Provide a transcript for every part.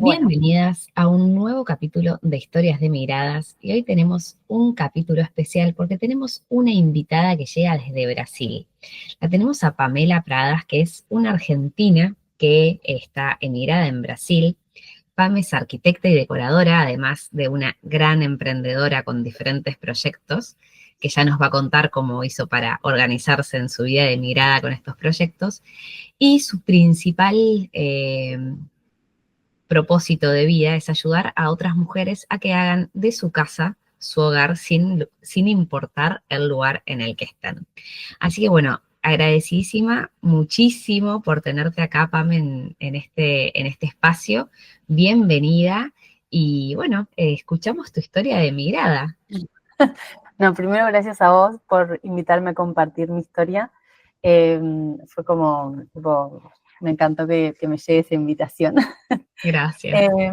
Bueno, Bienvenidas a un nuevo capítulo de Historias de Miradas y hoy tenemos un capítulo especial porque tenemos una invitada que llega desde Brasil. La tenemos a Pamela Pradas, que es una argentina que está emigrada en Brasil. Pam es arquitecta y decoradora, además de una gran emprendedora con diferentes proyectos, que ya nos va a contar cómo hizo para organizarse en su vida de emigrada con estos proyectos. Y su principal propósito de vida es ayudar a otras mujeres a que hagan de su casa su hogar sin importar el lugar en el que están. Así que bueno, agradecidísima muchísimo por tenerte acá, Pam, en este espacio. Bienvenida y bueno, escuchamos tu historia de migrada. no, primero gracias a vos por invitarme a compartir mi historia. Fue como, tipo, me encantó que me llegue esa invitación. Gracias. Eh,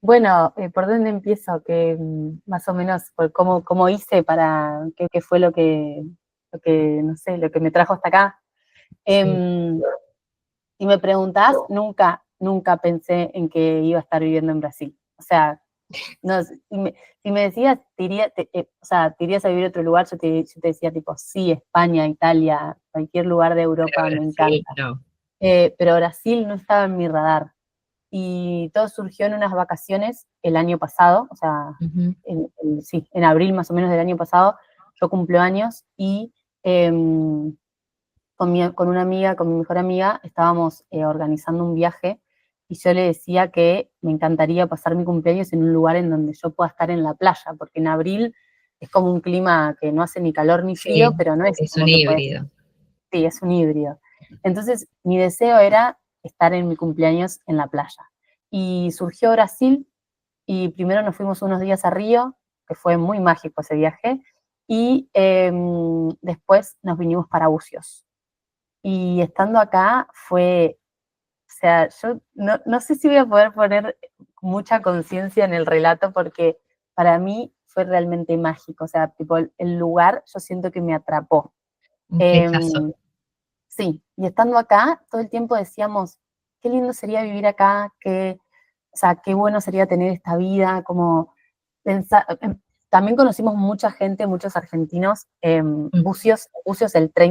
bueno, ¿por dónde empiezo? Que más o menos por cómo hice para, qué fue no sé, lo que me trajo hasta acá. Sí. Eh, si me preguntás, nunca pensé en que iba a estar viviendo en Brasil. O sea, no, si me decías, o sea, te irías a vivir a otro lugar, yo te decía tipo, sí, España, Italia, cualquier lugar de Pero Europa me Brasil, encanta. no. Pero Brasil no estaba en mi radar. Y todo surgió en unas vacaciones el año pasado, o sea, Ujú. sí, en abril más o menos del año pasado, yo cumplo años y con una amiga, con mi mejor amiga, estábamos organizando un viaje y yo le decía que me encantaría pasar mi cumpleaños en un lugar en donde yo pueda estar en la playa, porque en abril es como un clima que no hace ni calor ni frío, Sí, pero no es es un como que puedes, híbrido. sí, es un híbrido. Entonces, mi deseo era estar en mi cumpleaños en la playa. Y surgió Brasil y primero nos fuimos unos días a Río, que fue muy mágico ese viaje, y después nos vinimos para Bucios. Y estando acá fue, o sea, yo no sé si voy a poder poner mucha conciencia en el relato porque para mí fue realmente mágico, o sea, tipo el lugar yo siento que me atrapó. Un Eh, flechazo. sí, y estando acá todo el tiempo decíamos, qué lindo sería vivir acá, o sea, qué bueno sería tener esta vida, como pensar, también conocimos mucha gente, muchos argentinos, Bucios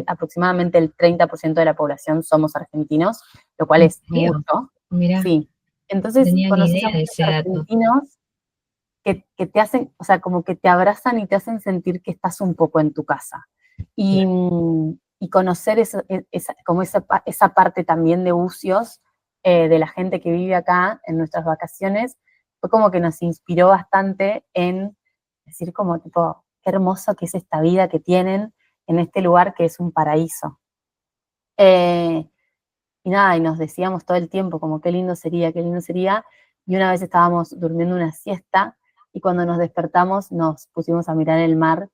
aproximadamente el 30% de la población somos argentinos, lo cual ¿En es serio? mucho, Mira, sí. no Entonces tenía ni conoces a idea de muchos ese dato. argentinos que te hacen, o sea, como que te abrazan y te hacen sentir que estás un poco en tu casa. Y, Claro. y conocer como esa parte también de Bucios, de la gente que vive acá en nuestras vacaciones, fue como que nos inspiró bastante en decir como tipo, qué hermoso que es esta vida que tienen en este lugar que es un paraíso. Eh, y nada, y nos decíamos todo el tiempo como qué lindo sería, y una vez estábamos durmiendo una siesta, y cuando nos despertamos nos pusimos a mirar el mar,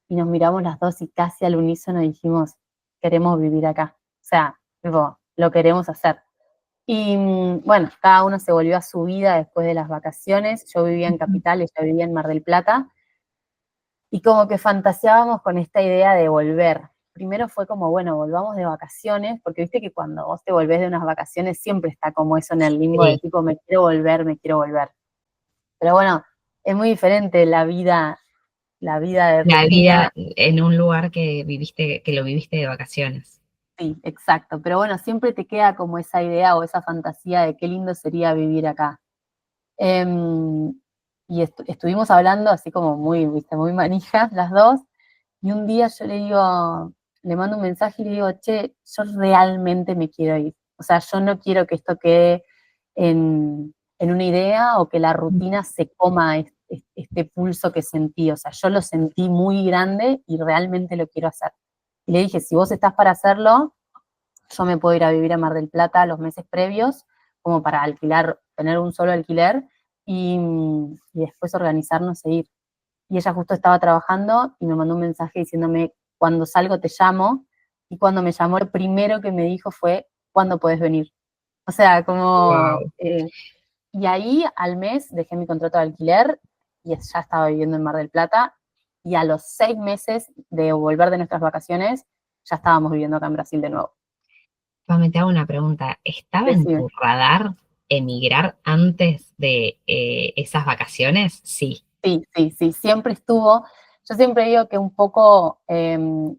y nos miramos las dos y casi al unísono dijimos, queremos vivir acá, o sea, tipo, lo queremos hacer. Y bueno, cada uno se volvió a su vida después de las vacaciones, yo vivía en Ujú. Capital, ella vivía en Mar del Plata, y como que fantaseábamos con esta idea de volver. Primero fue como, bueno, volvamos de vacaciones, porque viste que cuando vos te volvés de unas vacaciones siempre está como eso en el limbo de Sí, tipo, me quiero volver, me quiero volver. Pero bueno, es muy diferente la vida de la rutina, vida en un lugar que viviste, que lo viviste de vacaciones. sí, exacto. Pero bueno, siempre te queda como esa idea o esa fantasía de qué lindo sería vivir acá. Em, y estuvimos hablando así como muy, viste, muy manijas las dos. Y un día yo le mando un mensaje y le digo, che, yo realmente me quiero ir. O sea, yo no quiero que esto quede en una idea o que la rutina se coma este pulso que sentí. O sea, yo lo sentí muy grande y realmente lo quiero hacer. Y le dije, si vos estás para hacerlo, yo me puedo ir a vivir a Mar del Plata los meses previos, como para alquilar, tener un solo alquiler y después organizarnos e ir. Y ella justo estaba trabajando y me mandó un mensaje diciéndome, cuando salgo te llamo, y cuando me llamó lo primero que me dijo fue, ¿cuándo podés venir? O sea, como, Wow. y ahí al mes dejé mi contrato de alquiler y ya estaba viviendo en Mar del Plata, y a los 6 meses de volver de nuestras vacaciones, ya estábamos viviendo acá en Brasil de nuevo. Pame, te hago una pregunta. ¿Estaba en Decime. tu radar? emigrar antes de esas vacaciones? Sí. Sí, sí, sí, siempre estuvo. Yo siempre digo que un poco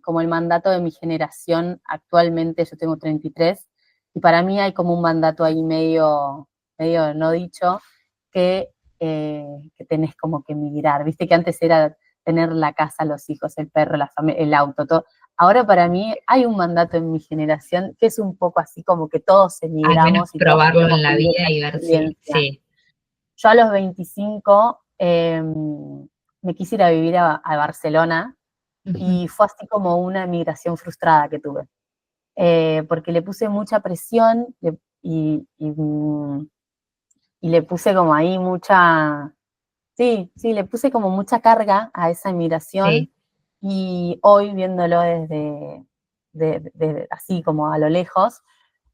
como el mandato de mi generación actualmente, yo tengo 33, y para mí hay como un mandato ahí medio no dicho, que tenés como que emigrar. Viste que antes era tener la casa, los hijos, el perro, el auto, todo. Ahora para mí hay un mandato en mi generación que es un poco así como que todos Al menos emigramos y todos probarlo queremos en la vivir vida esa y ver si, experiencia. sí. Yo a los 25 me quise ir a vivir a Barcelona Ujú. y fue así como una migración frustrada que tuve. Porque le puse mucha presión y le puse como ahí sí, sí, le puse como mucha carga a esa Sí, migración y hoy viéndolo así como a lo lejos,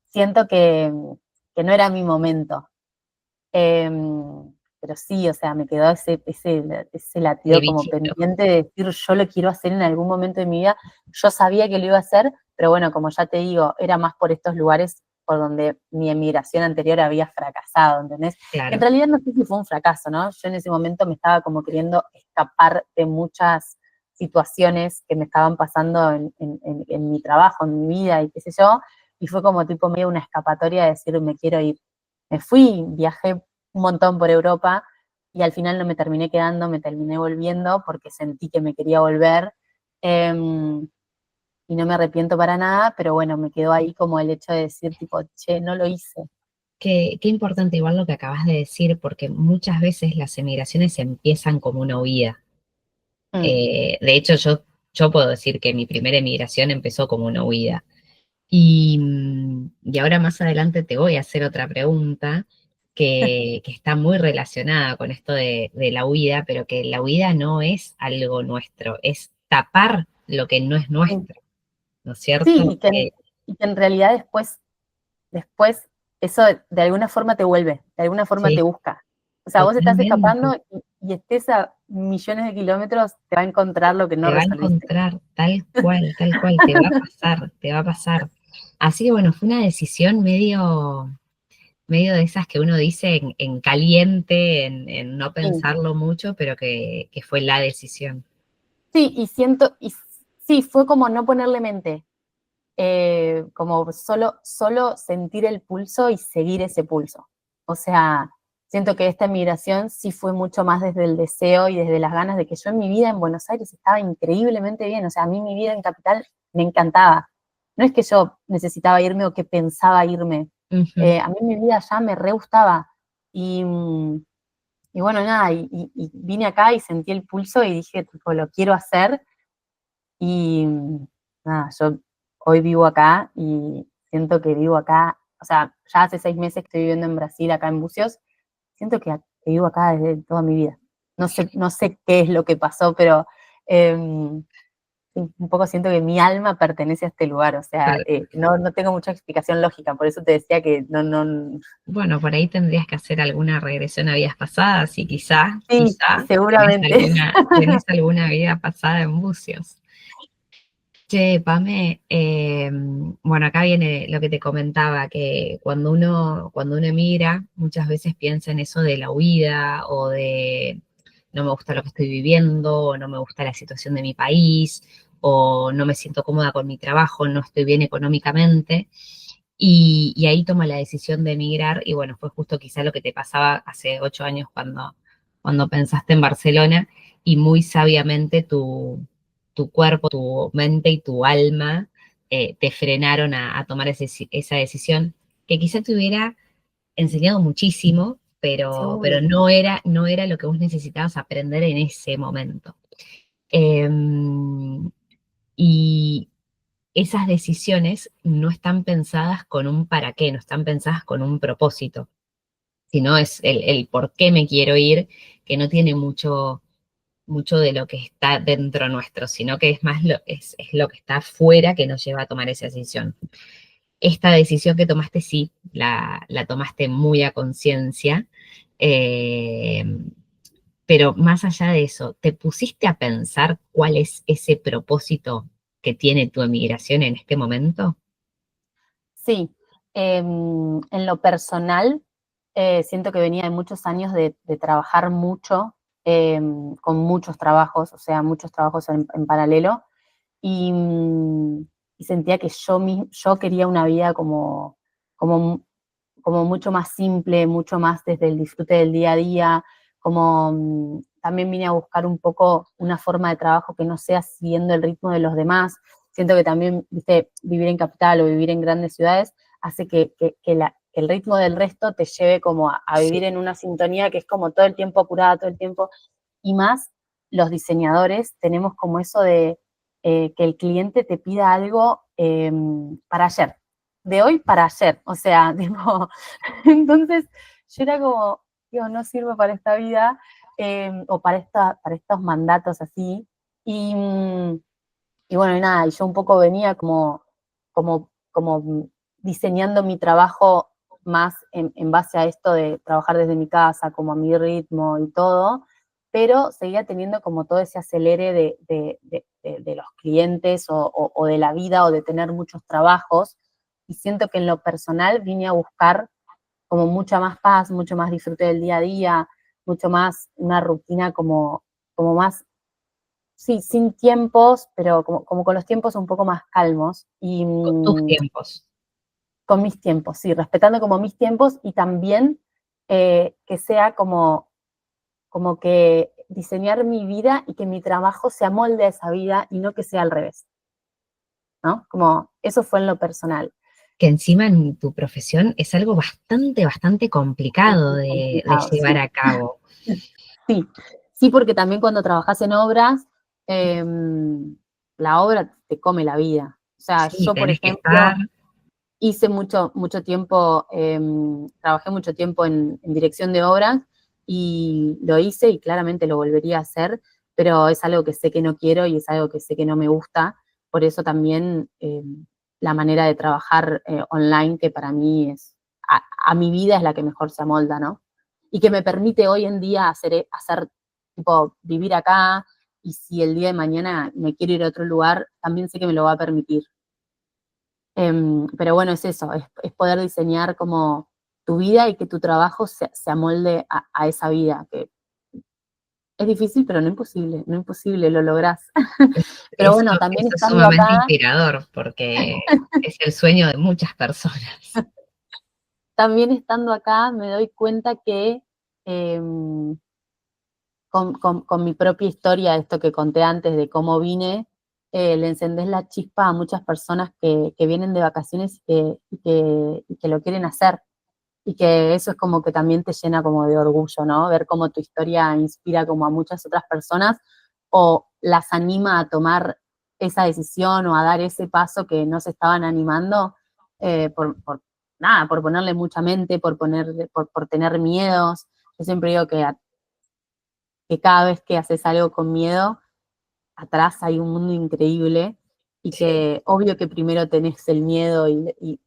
siento que no era mi momento. Pero sí, o sea, me quedó ese el latido como bichito. pendiente de decir, yo lo quiero hacer en algún momento de mi vida. Yo sabía que lo iba a hacer, pero bueno, como ya te digo, era más por estos lugares por donde mi emigración anterior había fracasado, ¿entendés? Que en Claro. realidad no sé si fue un fracaso, ¿no? Yo en ese momento me estaba como queriendo escapar de muchas situaciones que me estaban pasando en mi trabajo, en mi vida y qué sé yo, y fue como tipo medio una escapatoria de decir, me quiero ir. Me fui, viajé un montón por Europa y al final no me terminé quedando, me terminé volviendo porque sentí que me quería volver y no me arrepiento para nada, pero bueno, me quedó ahí como el hecho de decir tipo, che, no lo hice. Qué importante igual lo que acabas de decir, porque muchas veces las emigraciones empiezan como una huida. Mm, De hecho, yo puedo decir que mi primera emigración empezó como una huida. Y ahora más adelante te voy a hacer otra pregunta que está muy relacionada con esto de la huida, pero que la huida no es algo nuestro, es tapar lo que no es mm. nuestro, ¿no es Sí, cierto? y que en realidad después eso de alguna forma te vuelve, de alguna forma te Sí, busca. O sea, vos estás escapando totalmente. y estés a millones de kilómetros, te va a encontrar lo que no Te va a resolviste. encontrar tal cual, te va a pasar, te va a pasar. Así que bueno, fue una decisión medio de esas que uno dice en caliente, en no Sí. pensarlo mucho, pero que fue la decisión. Sí, y sí, fue como no ponerle mente, como solo sentir el pulso y seguir ese pulso. O sea, siento que esta migración sí fue mucho más desde el deseo y desde las ganas de que yo en mi vida en Buenos Aires estaba increíblemente bien. O sea, a mí mi vida en Capital me encantaba. No es que yo necesitaba irme o que pensaba irme. Ujú. A mí mi vida ya me re gustaba. Y, mm, y bueno, nada, y vine acá y sentí el pulso y dije, tipo, lo quiero hacer. Y nada, yo hoy vivo acá y siento que vivo acá, o sea, ya hace 6 meses que estoy viviendo en Brasil, acá en Bucios, siento que vivo acá desde toda mi vida. No sé qué es lo que pasó, pero sí, un poco siento que mi alma pertenece a este lugar, o sea, no tengo mucha explicación lógica, por eso te decía que no, Bueno, por ahí tendrías que hacer alguna regresión a vidas pasadas y sí, quizá seguramente. tenés alguna vida pasada en Bucios. Che, Pame, bueno, acá viene lo que te comentaba, que cuando uno emigra, muchas veces piensa en eso de la huida o de no me gusta lo que estoy viviendo, o no me gusta la situación de mi país, o no me siento cómoda con mi trabajo, no estoy bien económicamente, y ahí toma la decisión de emigrar, y bueno, fue justo quizá lo que te pasaba hace 8 años cuando pensaste en Barcelona, y muy sabiamente tu cuerpo, tu mente y tu alma te frenaron a tomar esa decisión, que quizá te hubiera enseñado muchísimo, pero Seguro. no era lo que vos necesitabas aprender en ese momento. Eh, y esas decisiones no están pensadas con un para qué, no están pensadas con un propósito, sino es el por qué me quiero ir, que no tiene mucho de lo que está dentro nuestro, sino que es más es lo que está afuera que nos lleva a tomar esa decisión. Esta decisión que tomaste, sí, la tomaste muy a conciencia, eh, pero más allá de eso, ¿te pusiste a pensar cuál es ese propósito que tiene tu emigración en este momento? Sí, en lo personal. Siento que venía de muchos años de trabajar mucho, con muchos trabajos, o sea, muchos trabajos en paralelo, y, y sentía que yo quería una vida como, como mucho más simple, mucho más desde el disfrute del día a día, como también vine a buscar un poco una forma de trabajo que no sea siguiendo el ritmo de los demás. Siento que también, viste, vivir en capital o vivir en grandes ciudades hace que el ritmo del resto te lleve como a vivir Sí, en una sintonía que es como todo el tiempo apurada, todo el tiempo, y más los diseñadores tenemos como eso de que el cliente te pida algo para ayer, de hoy para ayer, o sea, tipo, entonces yo era como, digo, no sirvo para esta vida, o para estos mandatos así, y, y bueno, y nada, y yo un poco venía como diseñando mi trabajo más en base a esto de trabajar desde mi casa, como a mi ritmo y todo, pero seguía teniendo como todo ese acelere de los clientes o de la vida o de tener muchos trabajos, y siento que en lo personal vine a buscar como mucha más paz, mucho más disfrute del día a día, mucho más una rutina como más, sí, sin tiempos, pero como con los tiempos un poco más calmos y con tus tiempos. con mis tiempos, sí, respetando como mis tiempos y también que sea como que diseñar mi vida y que mi trabajo se amolde a esa vida y no que sea al revés, ¿no? Como eso fue en lo personal. Que encima en tu profesión es algo bastante, bastante Es complicado muy de complicado, llevar sí. a cabo. Sí, sí, porque también cuando trabajas en obras, eh, la obra te come la vida. O sea, Sí, yo, por tenés que estar, ejemplo, hice mucho tiempo, trabajé mucho tiempo en dirección de obras y lo hice y claramente lo volvería a hacer, pero es algo que sé que no quiero y es algo que sé que no me gusta. Por eso también la manera de trabajar online, que para mí a mi vida es la que mejor se amolda, ¿no? Y que me permite hoy en día hacer tipo, vivir acá, y si el día de mañana me quiero ir a otro lugar, también sé que me lo va a permitir. Pero bueno, es eso, es poder diseñar como tu vida y que tu trabajo se amolde a esa vida, que es difícil, pero no imposible, no imposible, lo lográs. Pero eso, bueno, también eso es estando sumamente acá, inspirador porque es el sueño de muchas personas. también estando acá me doy cuenta que em, con mi propia historia, esto que conté antes de cómo vine, le encendés la chispa a muchas personas que vienen de vacaciones y que lo quieren hacer. Y que eso es como que también te llena como de orgullo, ¿no? Ver cómo tu historia inspira como a muchas otras personas o las anima a tomar esa decisión o a dar ese paso que no se estaban animando, nada, por ponerle mucha mente, por tener miedos. Yo siempre digo que cada vez que haces algo con miedo, atrás hay un mundo increíble y Sí, que obvio que primero tenés el miedo y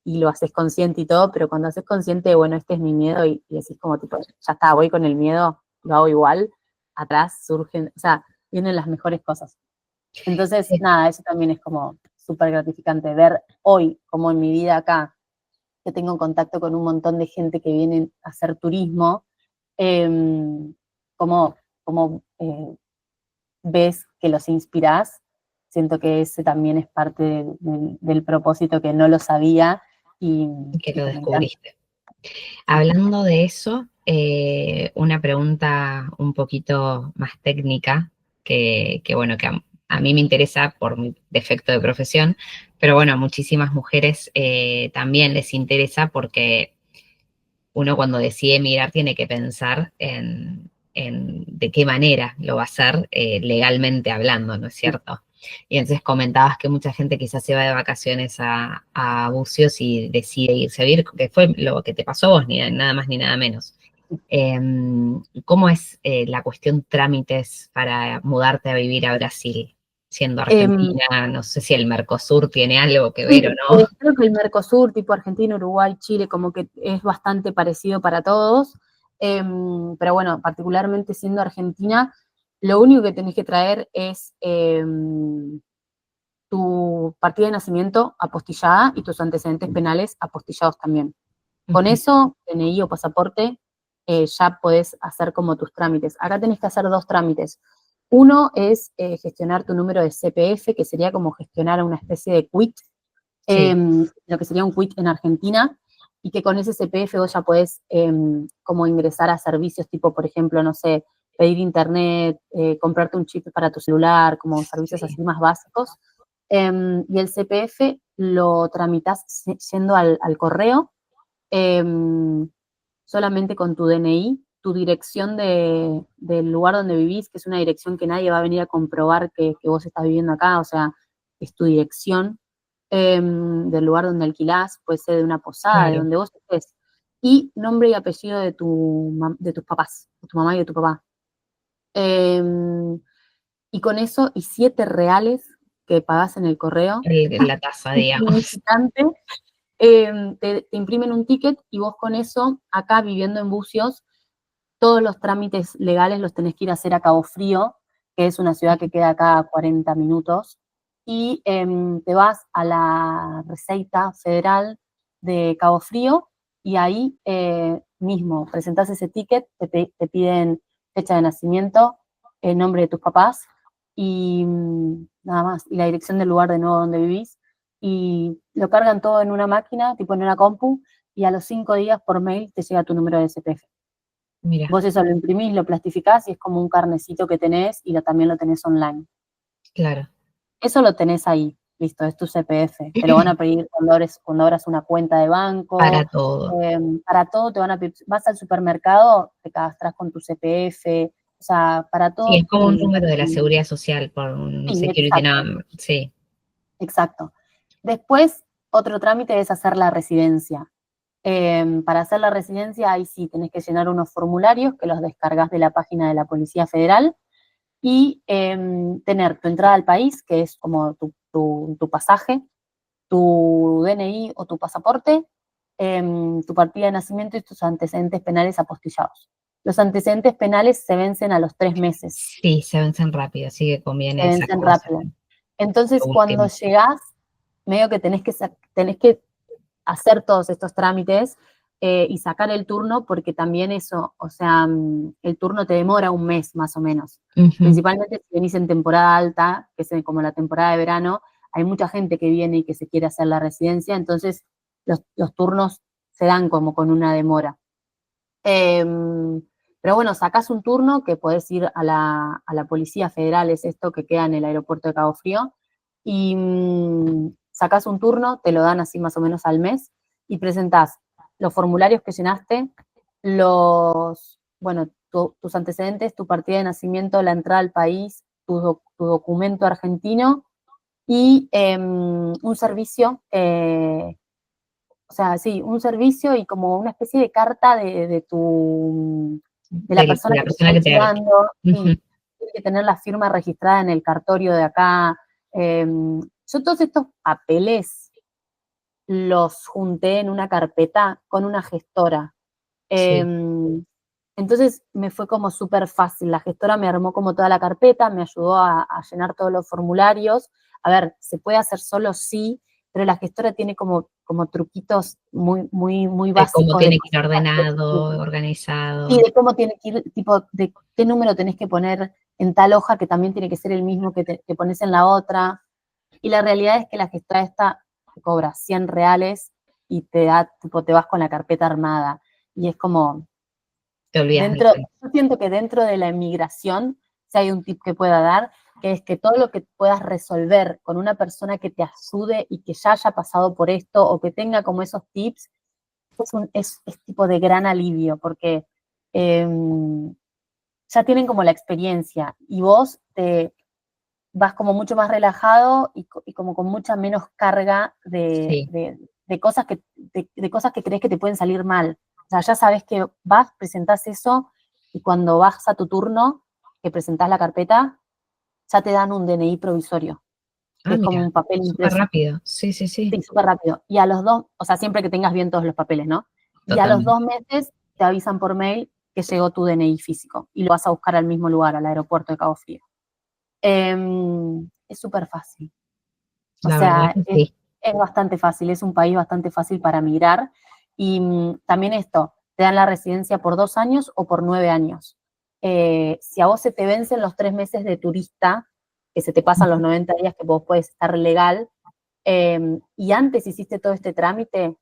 lo haces consciente y todo, pero cuando haces consciente, bueno, este es mi miedo y decís como tipo, ya está, voy con el miedo, lo hago igual, atrás surgen, o sea, vienen las mejores cosas. Entonces, sí, nada, eso también es como súper gratificante ver hoy, como en mi vida acá, que tengo contacto con un montón de gente que viene a hacer turismo, eh, como, como ves que los inspirás, siento que ese también es parte del propósito que no lo sabía y, que y lo que me encanta. descubriste. Hablando de eso, una pregunta un poquito más técnica, que bueno, que a mí me interesa por mi defecto de profesión, pero bueno, a muchísimas mujeres también les interesa porque uno cuando decide emigrar tiene que pensar en de qué manera lo va a hacer legalmente hablando, ¿no es cierto? Y entonces comentabas que mucha gente quizás se va de vacaciones a Bucios y decide irse a vivir, que fue lo que te pasó a vos, ni nada más ni nada menos. Eh, ¿Cómo es la cuestión trámites para mudarte a vivir a Brasil? Siendo Em, Argentina, no sé si el Mercosur tiene algo que ver o sí, no. creo que el Mercosur, tipo Argentina, Uruguay, Chile, como que es bastante parecido para todos. Pero bueno, particularmente siendo Argentina, lo único que tenés que traer es tu partida de nacimiento apostillada y tus antecedentes penales apostillados también. Con Ujú. eso, DNI o pasaporte, ya podés hacer como tus trámites. Acá tenés que hacer 2 trámites. Uno es gestionar tu número de CPF, que sería como gestionar una especie de quit, Sí, lo que sería un quit en Argentina, y que con ese CPF vos ya podés como ingresar a servicios tipo, por ejemplo, no sé, pedir internet, comprarte un chip para tu celular, como servicios sí. así más básicos. Y el CPF lo tramitas yendo al correo, solamente con tu DNI, tu dirección del lugar donde vivís, que es una dirección que nadie va a venir a comprobar que vos estás viviendo acá, o sea, es tu dirección, del lugar donde alquilás, puede ser de una posada, de Claro. donde vos estés, y nombre y apellido de tus papás, de tu mamá y de tu papá. Y con eso, y 7 reales que pagás en el correo, La tasa, digamos. insignificante, te imprimen un ticket y vos con eso, acá viviendo en Bucios, todos los trámites legales los tenés que ir a hacer a Cabo Frío, que es una ciudad que queda acá a 40 minutos, y te vas a la Receita Federal de Cabo Frío y ahí mismo presentás ese ticket, te piden fecha de nacimiento, el nombre de tus papás y nada más, y la dirección del lugar de nuevo donde vivís, y lo cargan todo en una máquina, tipo en una compu, y a los 5 días por mail te llega tu número de CPF. Mira, Vos eso lo imprimís, lo plastificás y es como un carnecito que tenés y también lo tenés online. claro. Eso lo tenés ahí, listo, es tu CPF. Te lo van a pedir cuando abras una cuenta de Para banco, todo. para todo te van a pedir, vas al supermercado, te cadastras con tu CPF, o sea, para Sí, es todo, como un número de la seguridad social por un sí, security exacto, number. Sí, exacto. Después, otro trámite es hacer la residencia. Para hacer la residencia, ahí sí tenés que llenar unos formularios que los descargas de la página de la Policía Federal y tener tu entrada al país, que es como tu pasaje, tu DNI o tu pasaporte, tu partida de nacimiento y tus antecedentes penales apostillados. Los antecedentes penales se vencen a los 3 meses, sí, se vencen rápido, así que se conviene esa vencen cosa. rápido. Lo Entonces, cuando último. llegás, medio que tenés que hacer todos estos trámites y sacar el turno, porque también eso, o sea, el turno te demora un mes más o menos. Ujú. Principalmente si venís en temporada alta, que es como la temporada de verano, hay mucha gente que viene y que se quiere hacer la residencia, entonces los turnos se dan como con una demora. Pero bueno, sacás un turno que podés ir a la Policía Federal, es esto que queda en el aeropuerto de Cabo Frío, y sacás un turno, te lo dan así más o menos al mes, y presentás los formularios que llenaste, bueno, tus antecedentes, tu partida de nacimiento, la entrada al país, tu documento argentino y un servicio o sea, sí, un servicio y como una especie de carta de la De persona la que te persona está que te... ayudando, Ujú. sí, tiene que tener la firma registrada en el cartorio de acá. Yo todos estos papeles los junté en una carpeta con una gestora. Sí. Entonces me fue como súper fácil. La gestora me armó como toda la carpeta, me ayudó a llenar todos los formularios. A ver, se puede hacer solo, sí, pero la gestora tiene como truquitos muy De cómo básicos de tiene que ir cositas ordenado, organizado. sí, de cómo tiene que ir, tipo, de qué número tenés que poner en tal hoja que también tiene que ser el mismo que pones en la otra. Y la realidad es que la gestora esta te cobra 100 reales y tipo, te vas con la carpeta armada. Y es como, Te olvidas del resto. yo siento que dentro de la inmigración, si hay un tip que pueda dar, que es que todo lo que puedas resolver con una persona que te ayude y que ya haya pasado por esto o que tenga como esos tips, es tipo de gran alivio, porque eh, ya tienen como la experiencia y vos te vas como mucho más relajado y como con mucha menos carga Sí. de cosas de cosas que crees que te pueden salir mal. O sea, ya sabes que vas, presentás eso y cuando vas a tu turno, que presentás la carpeta, ya te dan un DNI provisorio, que Ah, es como mira, un papel súper impreso. rápido. Sí, sí, sí, Sí, súper rápido. Y a los 2, o sea, siempre que tengas bien todos los papeles, ¿no? Y a los totalmente. 2 meses te avisan por mail que llegó tu DNI físico y lo vas a buscar al mismo lugar, al aeropuerto de Cabo Frío. Es súper fácil. O La verdad sea, que sí. es bastante fácil, es un país bastante fácil para migrar Y también esto, te dan la residencia por 2 años o por 9 años. Si a vos se te vencen los 3 meses de turista, que se te pasan los 90 días que vos podés estar legal, y antes hiciste todo este trámite,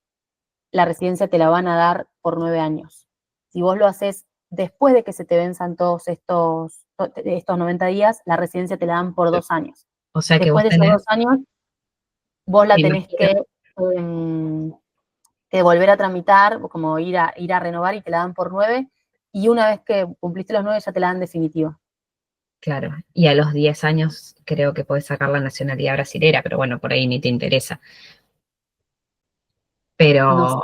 la residencia te la van a dar por 9 años. Si vos lo haces después de que se te venzan todos estos 90 días, la residencia te la dan por 2 años. O sea que Después vos de esos tenés, 2 años, vos la me tenés imagino, em, que volver a tramitar, como ir a renovar y te la dan por 9, y una vez que cumpliste los 9 ya te la dan definitiva. claro, y a los 10 años creo que podés sacar la nacionalidad brasilera, pero bueno, por ahí ni te interesa. No sé, Pero,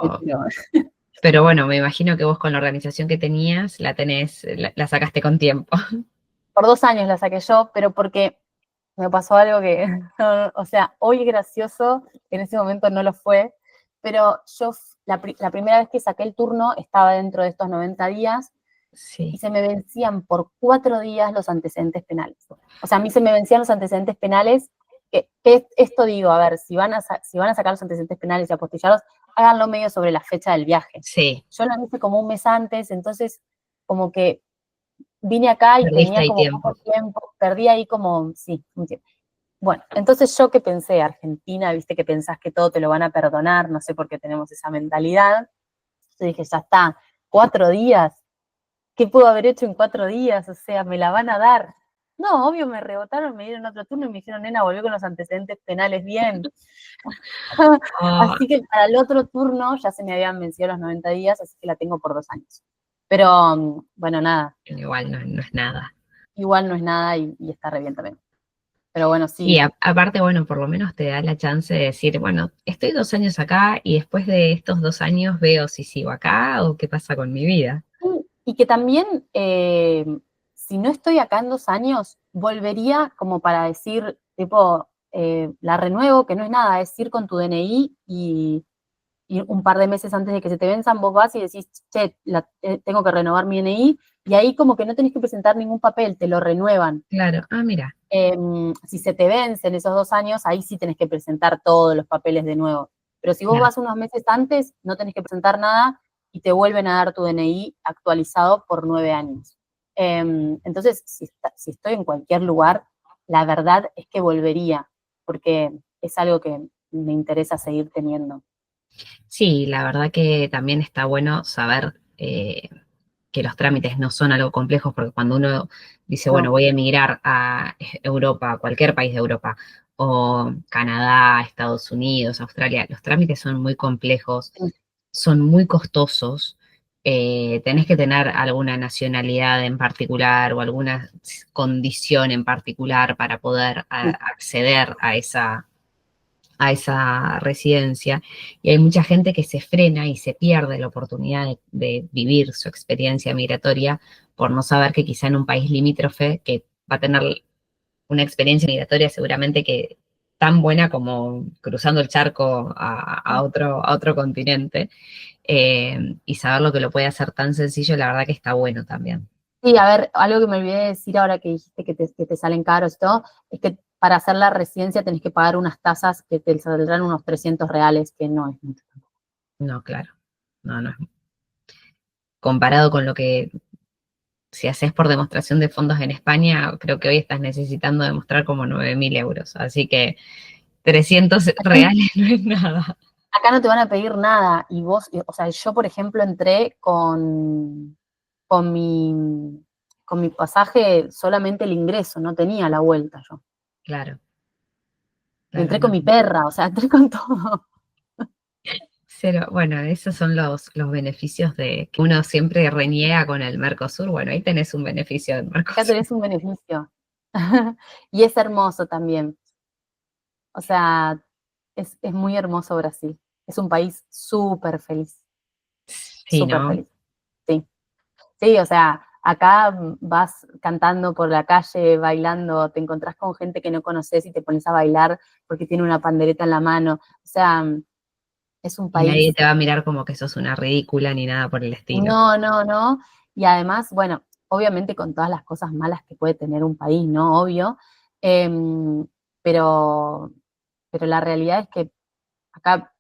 pero bueno, me imagino que vos con la organización que tenías la tenés, la sacaste con tiempo. por 2 años la saqué yo, pero porque me pasó algo que, o sea, hoy es gracioso, en ese momento no lo fue, pero yo la primera vez que saqué el turno estaba dentro de estos 90 días y Sí, se me vencían por 4 días los antecedentes penales. O sea, a mí se me vencían los antecedentes penales, que esto digo, a ver, si van a sacar los antecedentes penales y apostillarlos, háganlo medio sobre la fecha del viaje. sí, Yo lo hice como un mes antes, entonces como que vine acá y perdiste tenía ahí como tiempo. poco tiempo, perdí ahí como, sí, un tiempo. Bueno, entonces yo que pensé, Argentina, viste que pensás que todo te lo van a perdonar, no sé por qué tenemos esa mentalidad. Yo dije, ya está, 4 días, ¿qué puedo haber hecho en 4 días? O sea, me la van a dar. No, obvio, me rebotaron, me dieron otro turno y me dijeron, nena, volví con los antecedentes penales bien. Oh, Así que para el otro turno ya se me habían vencido los 90 días, así que la tengo por 2 años. Pero, bueno, nada, igual no, no es nada. igual no es nada y está re bien también. Pero bueno, Sí, sí. aparte, bueno, por lo menos te da la chance de decir, bueno, estoy 2 años acá y después de estos 2 años veo si sigo acá o qué pasa con mi vida. Y que también, si no estoy acá en 2 años, volvería como para decir, tipo, la renuevo, que no es nada, es ir con tu DNI y un par de meses antes de que se te venzan, vos vas y decís, che, tengo que renovar mi DNI, y ahí como que no tenés que presentar ningún papel, te lo renuevan. Claro, ah, mira, Si se te vencen esos 2 años, ahí sí tenés que presentar todos los papeles de nuevo. Pero si vos claro. vas unos meses antes, no tenés que presentar nada y te vuelven a dar tu DNI actualizado por 9 años. Entonces, si estoy en cualquier lugar, la verdad es que volvería, porque es algo que me interesa seguir teniendo. Sí, la verdad que también está bueno saber que los trámites no son algo complejos, porque cuando uno dice, bueno, No, voy a emigrar a Europa, a cualquier país de Europa, o Canadá, Estados Unidos, Australia, los trámites son muy complejos, son muy costosos. Tenés que tener alguna nacionalidad en particular o alguna condición en particular para poder acceder a esa residencia, y hay mucha gente que se frena y se pierde la oportunidad de vivir su experiencia migratoria por no saber que quizá en un país limítrofe que va a tener una experiencia migratoria seguramente que tan buena como cruzando el charco a otro continente, y saber lo que lo puede hacer tan sencillo, la verdad que está bueno también. sí, a ver, algo que me olvidé de decir ahora que dijiste que te salen caros y todo, es que para hacer la residencia tenés que pagar unas tasas que te saldrán unos 300 reales, que no es mucho. No, claro, no, no. Comparado con lo que si haces por demostración de fondos en España, creo que hoy estás necesitando demostrar como 9.000 euros. Así que 300 reales no es nada. Acá no te van a pedir nada y vos, o sea, yo por ejemplo entré con mi, con mi pasaje solamente el ingreso, no tenía la vuelta yo. Claro, Y claro, entré con no. mi perra, o sea, entré con todo. Cero. Bueno, esos son los beneficios de que uno siempre reniega con el Mercosur. Bueno, ahí tenés un beneficio del Acá Mercosur. tenés un beneficio. Y es hermoso también. O sea, es muy hermoso Brasil. Es un país Sí, súper ¿no? feliz. Sí, sí, o sea, acá vas cantando por la calle, bailando, te encontrás con gente que no conoces y te pones a bailar porque tiene una pandereta en la mano. O sea, es un Y nadie país, te va a mirar como que sos una ridícula ni nada por el estilo. no, no, no. Y además, bueno, obviamente con todas las cosas malas que puede tener un país, ¿no? Obvio. Em, pero, pero la realidad es que acá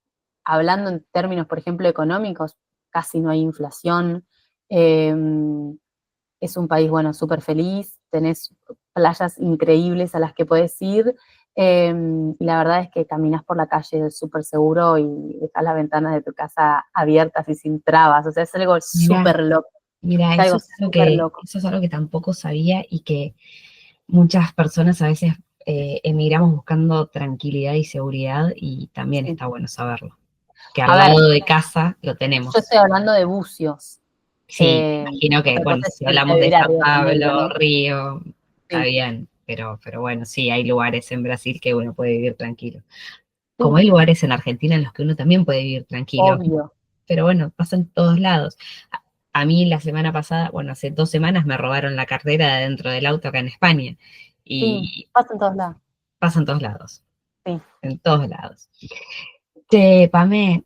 hablando en términos, por ejemplo, económicos, casi no hay inflación. Eh, es un país, bueno, súper feliz, tenés playas increíbles a las que podés ir, y la verdad es que caminás por la calle súper seguro y dejas las ventanas de tu casa abiertas y sin trabas, o sea, es algo Mira, súper loco, mira, es algo súper loco. eso es algo que tampoco sabía y que muchas personas a veces emigramos buscando tranquilidad y seguridad y también Sí. está bueno saberlo. Que al A ver, lado de casa lo yo tenemos. estoy hablando de bucios, Sí, imagino que, otra bueno, cosa es si irte a hablamos de vivir a San Río de Janeiro, Pablo, ¿no? Río, está Sí, bien, pero bueno, sí, hay lugares en Brasil que uno puede vivir tranquilo. Como sí, hay lugares en Argentina en los que uno también puede vivir tranquilo, obvio. pero bueno, pasa en todos lados. A mí la semana pasada, bueno, hace 2 semanas me robaron la cartera de dentro del auto acá en España Sí, y pasa en todos lados. pasa en todos lados, Sí. en todos lados. Pamé,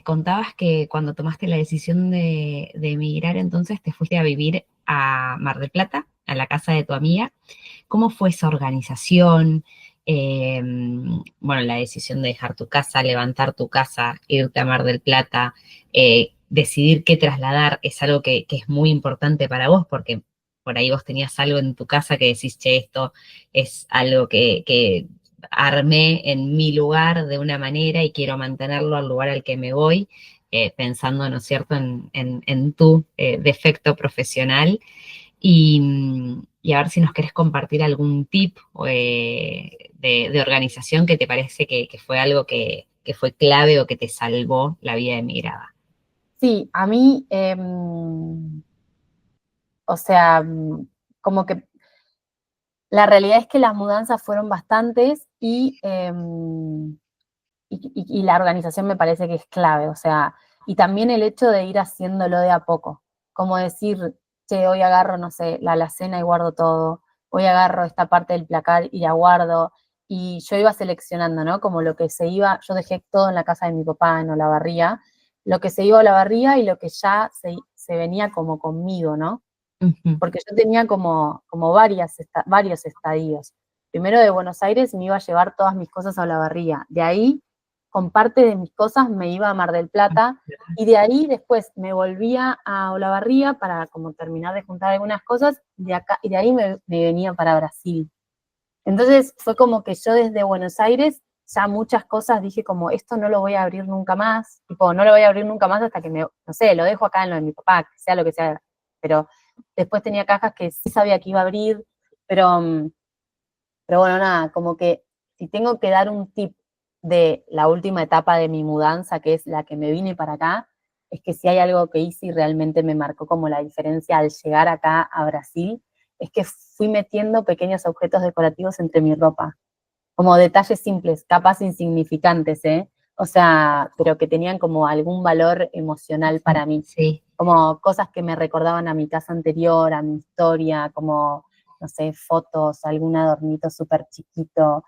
contabas que cuando tomaste la decisión de emigrar, entonces te fuiste a vivir a Mar del Plata, a la casa de tu amiga. ¿Cómo fue esa organización? Eh, bueno, la decisión de dejar tu casa, levantar tu casa, irte a Mar del Plata, decidir qué trasladar, es algo que es muy importante para vos, porque por ahí vos tenías algo en tu casa que decís, che, esto es algo que armé en mi lugar de una manera y quiero mantenerlo al lugar al que me voy, pensando, ¿no es cierto?, en tu defecto profesional. Y a ver si nos querés compartir algún tip de organización que te parece que fue algo que fue clave o que te salvó la vida de migrada. Sí, a mí, o sea, como que la realidad es que las mudanzas fueron bastantes y la organización me parece que es clave, o sea, y también el hecho de ir haciéndolo de a poco, como decir, che, hoy agarro, no sé, la alacena y guardo todo, hoy agarro esta parte del placar y la guardo, y yo iba seleccionando, ¿no? Como lo que se iba, yo dejé todo en la casa de mi papá en Olavarría, lo que se iba a Olavarría y lo que ya se venía como conmigo, ¿no? Ujú, Porque yo tenía como varios estadios. Primero de Buenos Aires me iba a llevar todas mis cosas a Olavarría. De ahí, con parte de mis cosas, me iba a Mar del Plata. Y de ahí después me volvía a Olavarría para como terminar de juntar algunas cosas. Y de ahí me venía para Brasil. Entonces fue como que yo desde Buenos Aires ya muchas cosas dije como esto no lo voy a abrir nunca más, tipo no lo voy a abrir nunca más hasta que no sé, lo dejo acá en lo de mi papá, que sea lo que sea, pero después tenía cajas que sí sabía que iba a abrir, pero, pero bueno, nada, como que si tengo que dar un tip de la última etapa de mi mudanza, que es la que me vine para acá, es que si hay algo que hice y realmente me marcó como la diferencia al llegar acá a Brasil, es que fui metiendo pequeños objetos decorativos entre mi ropa, como detalles simples, capaz insignificantes, ¿eh? O sea, pero que tenían como algún valor emocional para mí, sí, como cosas que me recordaban a mi casa anterior, a mi historia, como, no sé, fotos, algún adornito súper chiquito.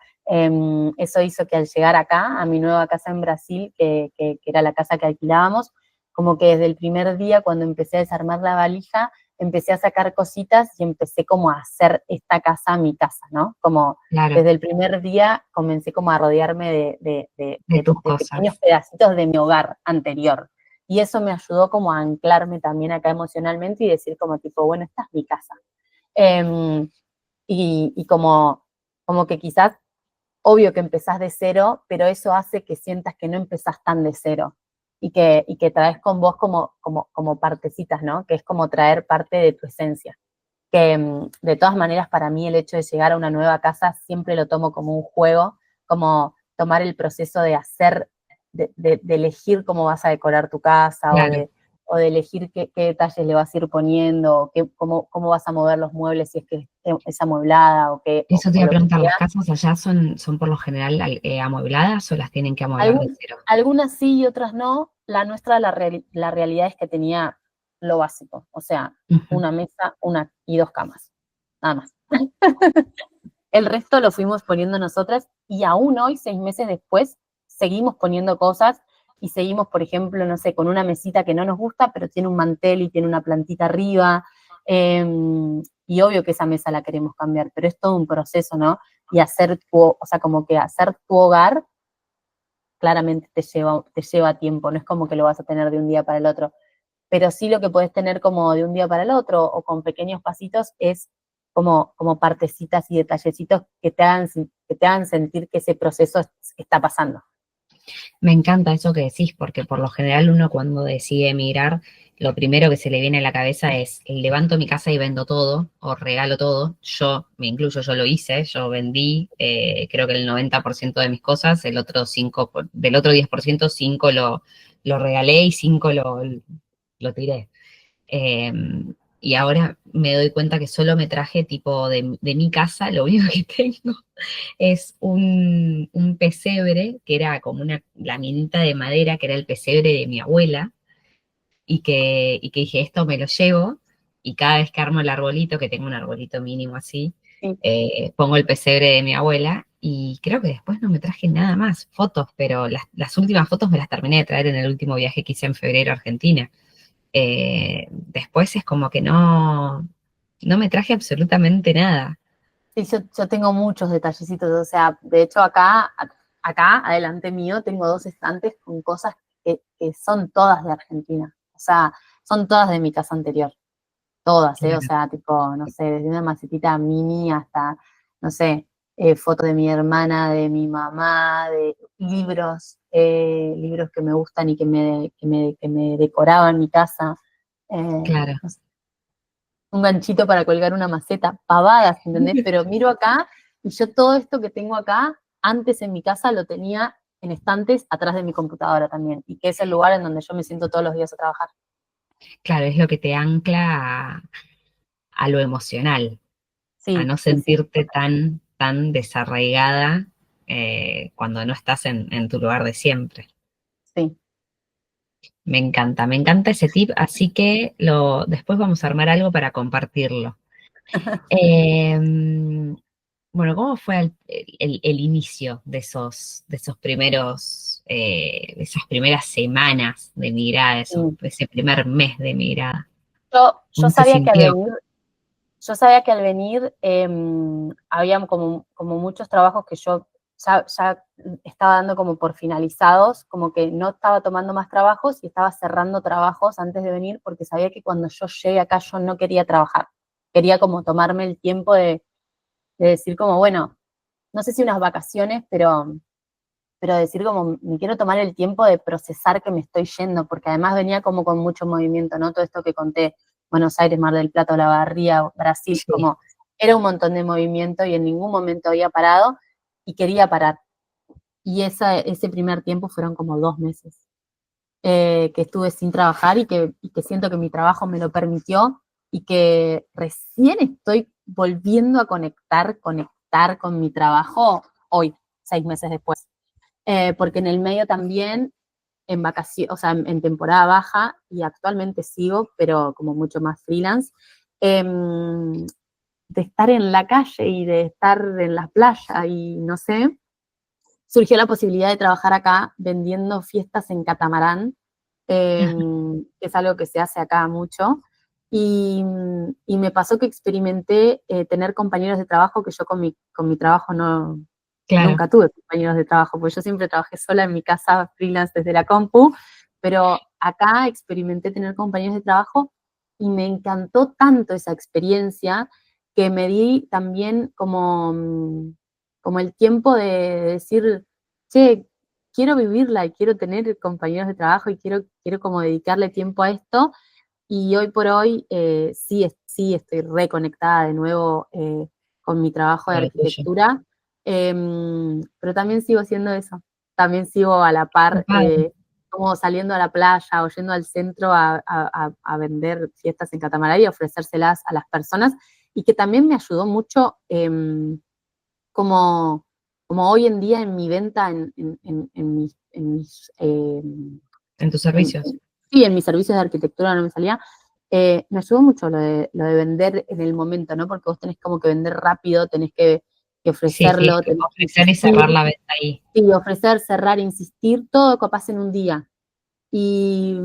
Eso hizo que al llegar acá, a mi nueva casa en Brasil, que era la casa que alquilábamos, como que desde el primer día, cuando empecé a desarmar la valija, empecé a sacar cositas y empecé como a hacer esta casa mi casa, ¿no? Como claro, desde el primer día comencé como a rodearme de tus de pequeños cosas. pedacitos de mi hogar anterior. Y eso me ayudó como a anclarme también acá emocionalmente y decir como tipo, bueno, esta es mi casa. Eh, y como que quizás, obvio que empezás de cero, pero eso hace que sientas que no empezás tan de cero y que traes con vos como partecitas, ¿no? Que es como traer parte de tu esencia. Que de todas maneras para mí el hecho de llegar a una nueva casa siempre lo tomo como un juego, como tomar el proceso de hacer, de elegir cómo vas a decorar tu casa Claro. o de elegir qué detalles le vas a ir poniendo, o cómo vas a mover los muebles si es que es amueblada Eso te o iba a lo que preguntar, ¿las sea. casas allá son por lo general amuebladas o las tienen que amueblar de cero? Algunas sí y otras no. La nuestra, la realidad es que tenía lo básico, o sea, Ujú, una mesa y dos camas, nada más. El resto lo fuimos poniendo nosotras y aún hoy, 6 meses después, seguimos poniendo cosas y seguimos, por ejemplo, no sé, con una mesita que no nos gusta, pero tiene un mantel y tiene una plantita arriba. eh, y obvio que esa mesa la queremos cambiar, pero es todo un proceso, ¿no? Y hacer o sea, como que hacer tu hogar claramente te lleva tiempo, no es como que lo vas a tener de un día para el otro, pero sí lo que podés tener como de un día para el otro o con pequeños pasitos es como partecitas y detallecitos que te hagan sentir que ese proceso está pasando. Me encanta eso que decís, porque por lo general uno cuando decide emigrar, lo primero que se le viene a la cabeza es, levanto mi casa y vendo todo, o regalo todo. Yo, me incluyo, yo lo hice, yo vendí, creo que el 90% de mis cosas, el otro 5, del otro 10%, 5 lo regalé y 5 lo tiré. Eh, y ahora me doy cuenta que solo me traje tipo de mi casa, lo único que tengo es un pesebre, que era como una laminita de madera, que era el pesebre de mi abuela, y que dije, esto me lo llevo, y cada vez que armo el arbolito, que tengo un arbolito mínimo así, Sí. pongo el pesebre de mi abuela, y creo que después no me traje nada más, fotos, pero las últimas fotos me las terminé de traer en el último viaje que hice en febrero a Argentina. Después es como que no me traje absolutamente nada. Sí, yo tengo muchos detallecitos, o sea, de hecho acá, adelante mío, tengo dos estantes con cosas que son todas de Argentina, o sea, son todas de mi casa anterior, todas, ¿eh? O Claro, sea, tipo, no sé, desde una macetita mini hasta, no sé, fotos de mi hermana, de mi mamá, de libros que me gustan y que me decoraban mi casa. claro. No sé, un ganchito para colgar una maceta, pavadas, ¿entendés? Pero miro acá y yo todo esto que tengo acá, antes en mi casa lo tenía en estantes atrás de mi computadora también, y que es el lugar en donde yo me siento todos los días a trabajar. Claro, es lo que te ancla a lo emocional, a Sí, no sí, sí. sentirte tan desarraigada cuando no estás en tu lugar de siempre. Sí. Me encanta ese tip, así que después vamos a armar algo para compartirlo. Eh, bueno, ¿cómo fue el inicio de esos primeros, esas primeras semanas de mirada, Sí. ese primer mes de mirada? Yo ¿Cómo se sabía que al sintió? venir, yo sabía que al venir había como muchos trabajos que yo ya estaba dando como por finalizados, como que no estaba tomando más trabajos y estaba cerrando trabajos antes de venir porque sabía que cuando yo llegue acá yo no quería trabajar. Quería como tomarme el tiempo de decir como, bueno, no sé si unas vacaciones, pero decir como, me quiero tomar el tiempo de procesar que me estoy yendo, porque además venía como con mucho movimiento, ¿no? Todo esto que conté, Buenos Aires, Mar del Plata, La Barría, Brasil, Sí, como era un montón de movimiento y en ningún momento había parado y quería parar. Y ese primer tiempo fueron como 2 meses que estuve sin trabajar y que siento que mi trabajo me lo permitió y que recién estoy volviendo a conectar con mi trabajo hoy, 6 meses después. Porque en el medio también, en vacaciones, o sea, en temporada baja, y actualmente sigo, pero como mucho más freelance, eh, de estar en la calle y de estar en la playa y no sé, surgió la posibilidad de trabajar acá vendiendo fiestas en catamarán, que es algo que se hace acá mucho. Y me pasó que experimenté tener compañeros de trabajo que yo con mi trabajo claro. nunca tuve compañeros de trabajo, porque yo siempre trabajé sola en mi casa freelance desde la compu, pero acá experimenté tener compañeros de trabajo y me encantó tanto esa experiencia que me di también como el tiempo de decir, che, quiero vivirla y quiero tener compañeros de trabajo y quiero como dedicarle tiempo a esto. Y hoy por hoy sí estoy reconectada de nuevo con mi trabajo de Con lo tuyo. arquitectura, pero también sigo haciendo eso. También sigo a la Qué par, padre. como saliendo a la playa o yendo al centro a vender fiestas en catamarán y ofrecérselas a las personas. Y que también me ayudó mucho como, como hoy en día en mi venta, En tus en- servicios. sí, en mis servicios de arquitectura no me salía. Me ayudó mucho lo de vender en el momento, ¿no? Porque vos tenés como que vender rápido, tenés que Sí, sí, ofrecerlo, tenés que ofrecer y insistir, cerrar la venta ahí. sí, ofrecer, cerrar, insistir, todo capaz en un día. Y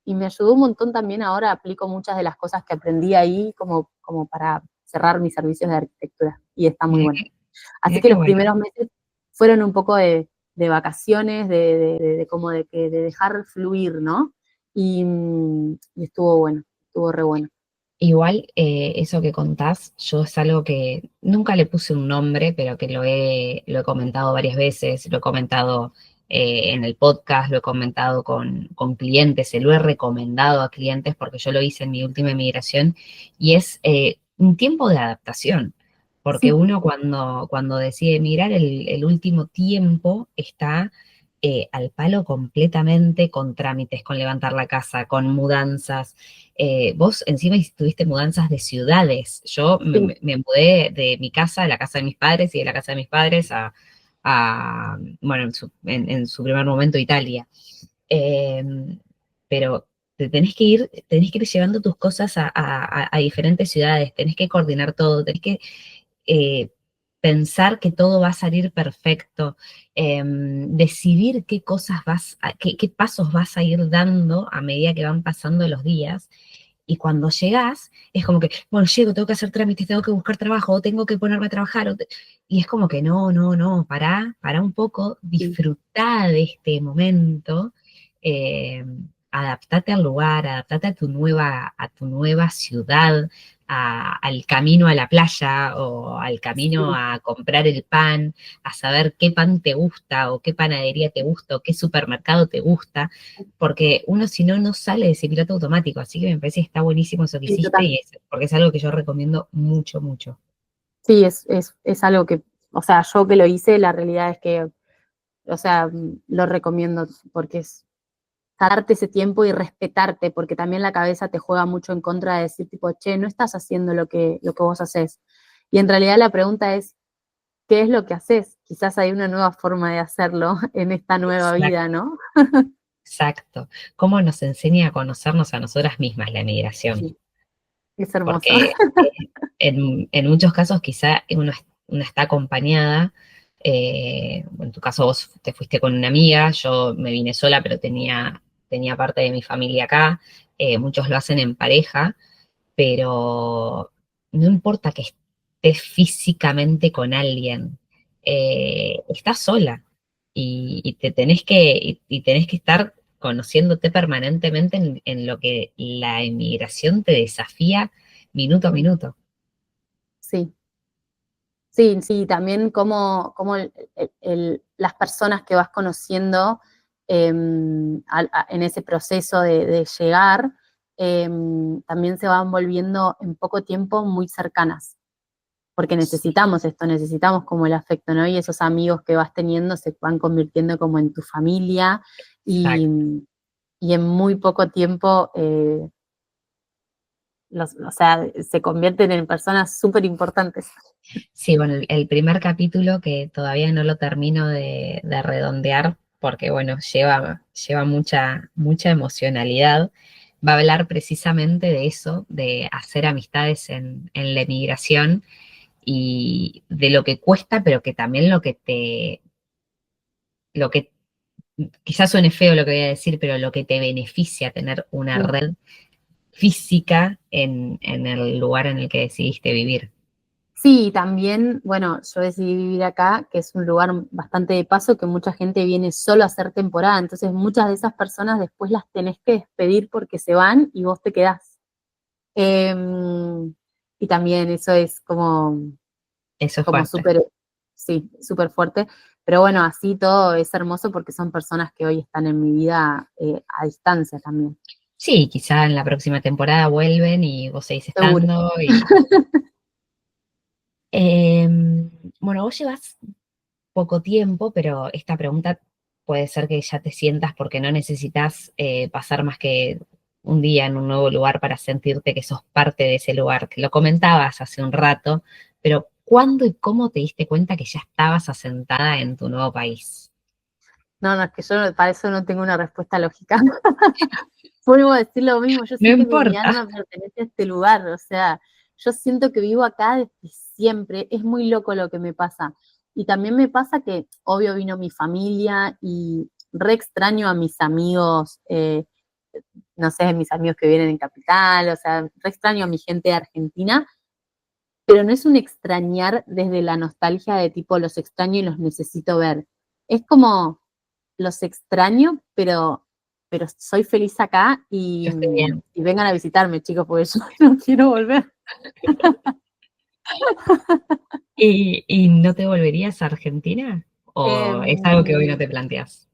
me ayudó un montón también ahora, aplico muchas de las cosas que aprendí ahí como para cerrar mis servicios de arquitectura y está muy Mira bueno. qué, Así mira que qué los bueno. primeros meses fueron un poco de vacaciones, como de dejar fluir, ¿no? Y estuvo bueno, estuvo re bueno. Igual, eso que contás, yo es algo que nunca le puse un nombre, pero que lo he comentado varias veces, lo he comentado en el podcast, lo he comentado con clientes, se lo he recomendado a clientes porque yo lo hice en mi última migración, y es un tiempo de adaptación, porque Sí, uno cuando decide emigrar, el último tiempo está al palo completamente con trámites, con levantar la casa, con mudanzas. Vos encima tuviste mudanzas de ciudades. Yo sí, me mudé de mi casa, de la casa de mis padres y de la casa de mis padres bueno, en su primer momento Italia. Eh, pero tenés que ir llevando tus cosas a diferentes ciudades, tenés que coordinar todo, tenés que eh, pensar que todo va a salir perfecto, decidir qué cosas qué pasos vas a ir dando a medida que van pasando los días. Y cuando llegás, es como que, bueno, llego, tengo que hacer trámites, tengo que buscar trabajo, tengo que ponerme a trabajar. Y es como que no, pará un poco, sí, disfrutá de este momento, eh, adaptate al lugar, adaptate a tu nueva ciudad, al camino a la playa o al camino sí, a comprar el pan, a saber qué pan te gusta o qué panadería te gusta o qué supermercado te gusta, porque uno si no, no sale de ese piloto automático, así que me parece que está buenísimo eso que sí, hiciste total. porque es algo que yo recomiendo mucho, mucho. Sí, es algo que, o sea, yo que lo hice, la realidad es que, o sea, lo recomiendo porque es darte ese tiempo y respetarte, porque también la cabeza te juega mucho en contra de decir, tipo, che, no estás haciendo lo que vos haces. Y en realidad la pregunta es, ¿qué es lo que haces? Quizás hay una nueva forma de hacerlo en esta nueva vida, Exacto, ¿no? exacto. ¿Cómo nos enseña a conocernos a nosotras mismas la migración? Sí, es hermoso. Porque en muchos casos quizá uno está acompañada. En tu caso vos te fuiste con una amiga, yo me vine sola, pero tenía parte de mi familia acá. Muchos lo hacen en pareja, pero no importa que estés físicamente con alguien, estás sola y te y tenés que estar conociéndote permanentemente en lo que la inmigración te desafía minuto a minuto. Sí, sí, sí, también como las personas que vas conociendo en ese proceso de llegar, también se van volviendo en poco tiempo muy cercanas, porque Sí, necesitamos esto, necesitamos como el afecto, ¿no? Y esos amigos que vas teniendo se van convirtiendo como en tu familia y, exacto. y en muy poco tiempo, o sea, se convierten en personas súper importantes. Sí, bueno, el primer capítulo que todavía no lo termino de redondear, porque bueno, lleva mucha emocionalidad, va a hablar precisamente de eso, de hacer amistades en la emigración y de lo que cuesta, pero que también lo que, quizás suene feo lo que voy a decir, pero lo que te beneficia tener una Sí. red física en el lugar en el que decidiste vivir. Sí, y también, bueno, yo decidí vivir acá, que es un lugar bastante de paso, que mucha gente viene solo a hacer temporada, entonces muchas de esas personas después las tenés que despedir porque se van y vos te quedás. Y también eso es Eso es como fuerte. súper, sí, súper fuerte, pero bueno, así todo es hermoso porque son personas que hoy están en mi vida a distancia también, Sí, quizá en la próxima temporada vuelven y vos seguís seguro. estando. Eh, bueno, vos llevas poco tiempo, pero esta pregunta puede ser que ya te sientas porque no necesitas pasar más que un día en un nuevo lugar para sentirte que sos parte de ese lugar. Que lo comentabas hace un rato, pero ¿cuándo y cómo te diste cuenta que ya estabas asentada en tu nuevo país? No, no, es que yo para eso no tengo una respuesta lógica. Vuelvo a decir lo mismo, yo No siento que mi importa. alma pertenece a este lugar, o sea, yo siento que vivo acá desde siempre, es muy loco lo que me pasa. Y también me pasa que, obvio, vino mi familia y re extraño a mis amigos, no sé, mis amigos que vienen en Capital, o sea, re extraño a mi gente de Argentina, pero no es un extrañar desde la nostalgia de tipo los extraño y los necesito ver. Es como los extraño, pero soy feliz acá Yo estoy bien. y vengan a visitarme, chicos, porque yo no quiero volver. ¿Y no te volverías a Argentina? ¿O es algo que hoy no Em, te planteas?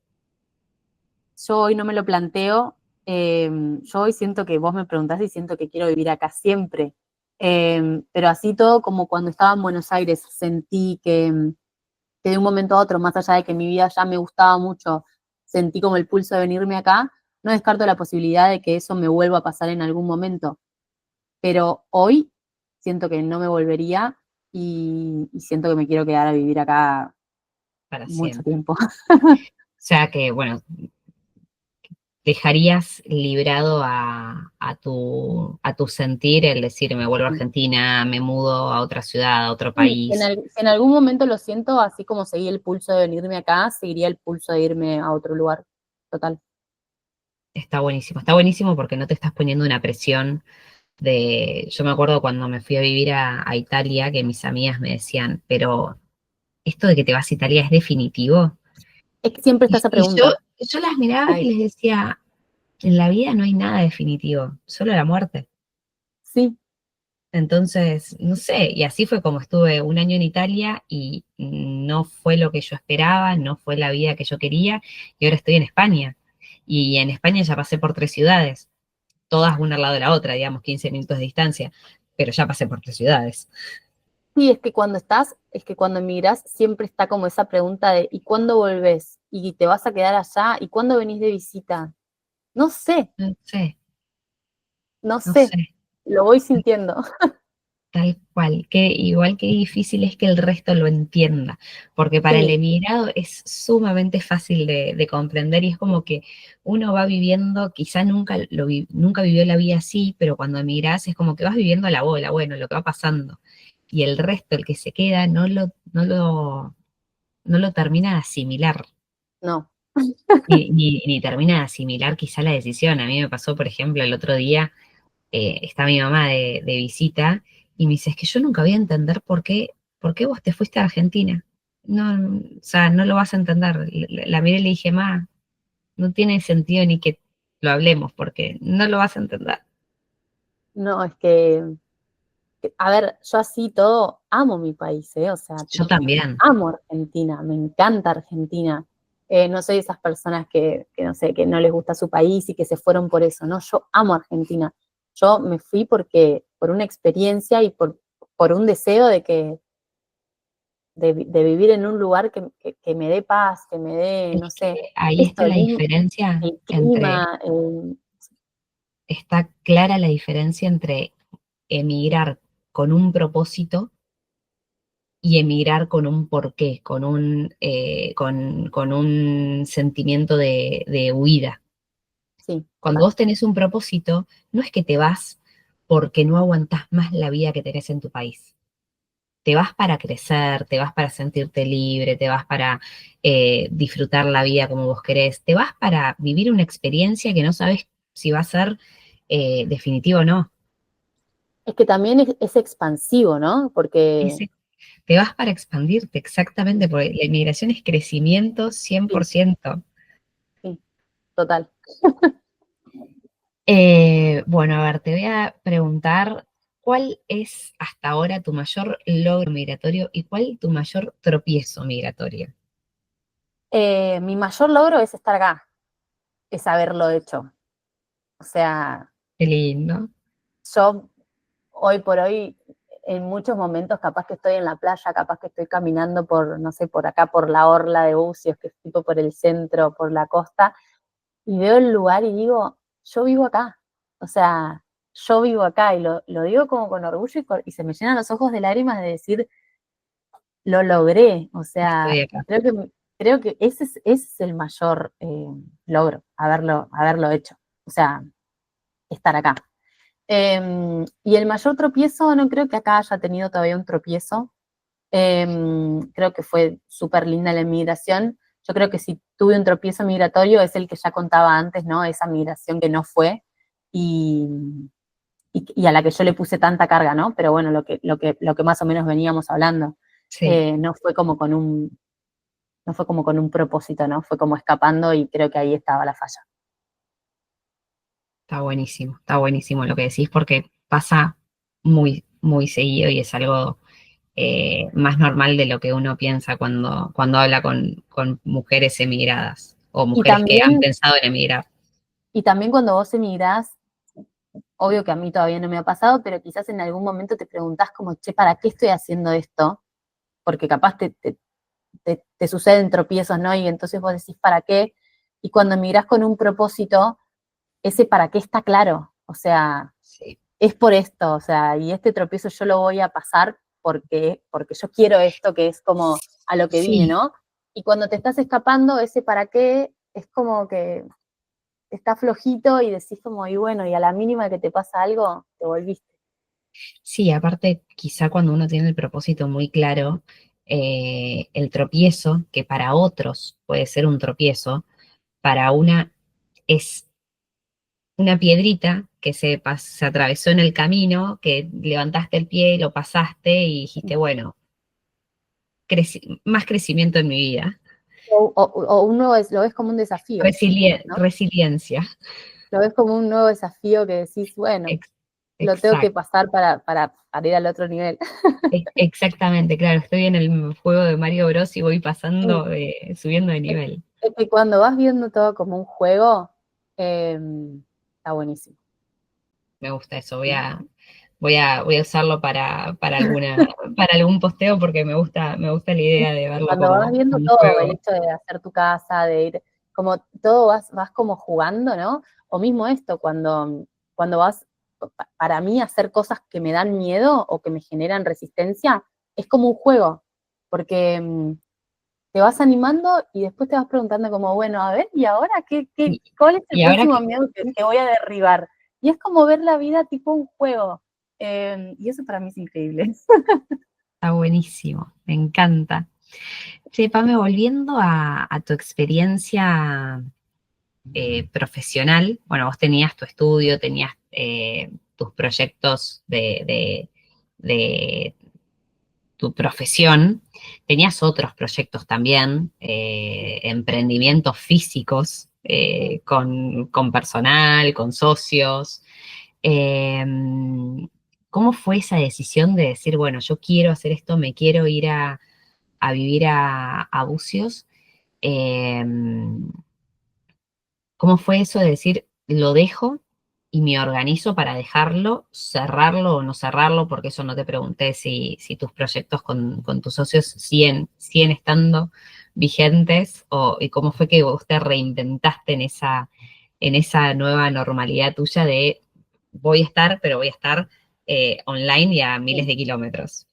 yo hoy no me lo planteo. Yo hoy siento que vos me preguntás y siento que quiero vivir acá siempre. Pero así todo, como cuando estaba en Buenos Aires, sentí que de un momento a otro, más allá de que mi vida ya me gustaba mucho, sentí como el pulso de venirme acá. No descarto la posibilidad de que eso me vuelva a pasar en algún momento, pero hoy siento que no me volvería y siento que me quiero quedar a vivir acá Para mucho siempre. tiempo. O sea que, bueno, dejarías librado a tu sentir el decir, me vuelvo a Argentina, me mudo a otra ciudad, a otro Sí, si país. si en algún momento lo siento, así como seguí el pulso de venirme acá, seguiría el pulso de irme a otro lugar. Total. Está buenísimo porque no te estás poniendo una presión yo me acuerdo cuando me fui a vivir a Italia, que mis amigas me decían, pero esto de que te vas a Italia es definitivo. Es que siempre está Y, esa y yo, pregunta. yo las miraba y les decía, en la vida no hay nada definitivo, solo la muerte. Sí, Entonces, no sé, y así fue como estuve un año en Italia y no fue lo que yo esperaba, no fue la vida que yo quería, y ahora estoy en España. Y en España ya pasé por 3 ciudades, todas una al lado de la otra, digamos, 15 minutos de distancia, pero ya pasé por 3 ciudades. sí, es que cuando emigras siempre está como esa pregunta de ¿y cuándo volvés? ¿Y te vas a quedar allá? ¿Y cuándo venís de visita? No sé, No sé, no no sé, sé, lo voy sintiendo. tal cual, que igual que difícil es que el resto lo entienda, porque para el Sí, emigrado es sumamente fácil de comprender y es como que uno va viviendo, quizá nunca vivió la vida así, pero cuando emigrás es como que vas viviendo la bola, bueno, lo que va pasando, y el resto, el que se queda, no lo termina de asimilar. no, Ni termina de asimilar quizá la decisión. A mí me pasó, por ejemplo, el otro día, está mi mamá de visita y me dice, es que yo nunca voy a entender por qué vos te fuiste a Argentina. No, o sea, no lo vas a entender. La miré y le dije, ma, no tiene sentido ni que lo hablemos porque no lo vas a entender. no, es que, a ver, yo así todo amo mi país, ¿eh? O sea, Yo tipo, también. amo Argentina, me encanta Argentina. No soy de esas personas que no sé, que no les gusta su país y que se fueron por eso, no, yo amo Argentina. Yo me fui por una experiencia y por un deseo de vivir en un lugar que me dé paz, que me dé, Es no sé, que ahí esto, está la diferencia el entre, clima, está clara la diferencia entre emigrar con un propósito y emigrar con un porqué, con un sentimiento de huida. sí, Cuando total. vos tenés un propósito, no es que te vas porque no aguantás más la vida que tenés en tu país. Te vas para crecer, te vas para sentirte libre, te vas para disfrutar la vida como vos querés, te vas para vivir una experiencia que no sabes si va a ser definitiva o no. Es que también es expansivo, ¿no? Porque, Te vas para expandirte, exactamente, porque la inmigración es crecimiento sí, 100%. sí, total. Bueno, a ver, te voy a preguntar, ¿cuál es hasta ahora tu mayor logro migratorio y cuál tu mayor tropiezo migratorio? Mi mayor logro es estar acá, es haberlo hecho. O sea, Qué lindo. yo hoy por hoy, en muchos momentos, capaz que estoy en la playa, capaz que estoy caminando por, no sé, por acá, por la orla de Bucios, que es tipo por el centro, por la costa, y veo el lugar y digo, yo vivo acá. O sea, yo vivo acá y lo digo como con orgullo y se me llenan los ojos de lágrimas de decir, lo logré. O Estoy sea, acá. creo que ese es el mayor logro, haberlo hecho. O sea, estar acá. Y el mayor tropiezo, no creo que acá haya tenido todavía un tropiezo. Creo que fue súper linda la migración. Yo creo que si tuve un tropiezo migratorio es el que ya contaba antes, ¿no? Esa migración que no fue y, y a la que yo le puse tanta carga, ¿no? Pero bueno, lo que más o menos veníamos hablando. Sí. No fue como con no fue como con un propósito, ¿no? Fue como escapando y creo que ahí estaba la falla. Está buenísimo lo que decís porque pasa muy, muy seguido y es algo más normal de lo que uno piensa cuando habla con mujeres emigradas o Y mujeres que han también, pensado en emigrar. y también cuando vos emigrás, obvio que a mí todavía no me ha pasado, pero quizás en algún momento te preguntás como, che, ¿para qué estoy haciendo esto? Porque capaz te suceden tropiezos, ¿no? Y entonces vos decís, ¿para qué? Y cuando emigrás con un propósito, ese para qué está claro. O sea, Sí, es por esto, o sea, y este tropiezo yo lo voy a pasar porque yo quiero esto, que es como a lo que vine, sí, ¿no? Y cuando te estás escapando, ese para qué es como que está flojito y decís como, y bueno, y a la mínima que te pasa algo, te volviste. sí, aparte quizá cuando uno tiene el propósito muy claro, el tropiezo, que para otros puede ser un tropiezo, para una es una piedrita que se atravesó en el camino, que levantaste el pie, lo pasaste y dijiste, bueno, más crecimiento en mi vida. O uno lo ves como un desafío, ¿no? Resiliencia. Lo ves como un nuevo desafío que decís, bueno, Ex- lo tengo que exact- pasar para ir al otro nivel. exactamente, claro, estoy en el juego de Mario Bros y voy Sí, pasando, subiendo de es, nivel. es que cuando vas viendo todo como un juego, eh, está buenísimo. Me gusta eso, voy a usarlo para algún posteo porque me gusta la idea de verlo Cuando vas como viendo un todo, el juego. hecho de hacer tu casa, de ir, como todo vas como jugando, ¿no? O mismo esto, cuando vas, para mí, hacer cosas que me dan miedo o que me generan resistencia, es como un juego, porque te vas animando y después te vas preguntando como, bueno, a ver, ¿y ahora Y, cuál es el y ahora próximo que miedo que voy a derribar? Y es como ver la vida tipo un juego. Y eso para mí es increíble. está buenísimo, me encanta. Che, Pame, volviendo a tu experiencia profesional, bueno, vos tenías tu estudio, tenías tus proyectos de tu profesión, tenías otros proyectos también, emprendimientos físicos con personal, con socios. Eh, ¿Cómo fue esa decisión de decir, bueno, yo quiero hacer esto, me quiero ir a vivir a Bucios? Eh, ¿Cómo fue eso de decir, lo dejo y me organizo para dejarlo, cerrarlo o no cerrarlo? Porque eso no te pregunté si tus proyectos con tus socios siguen estando vigentes y cómo fue que vos te reinventaste en esa nueva normalidad tuya de voy a estar, pero voy a estar online y a miles Sí. de kilómetros.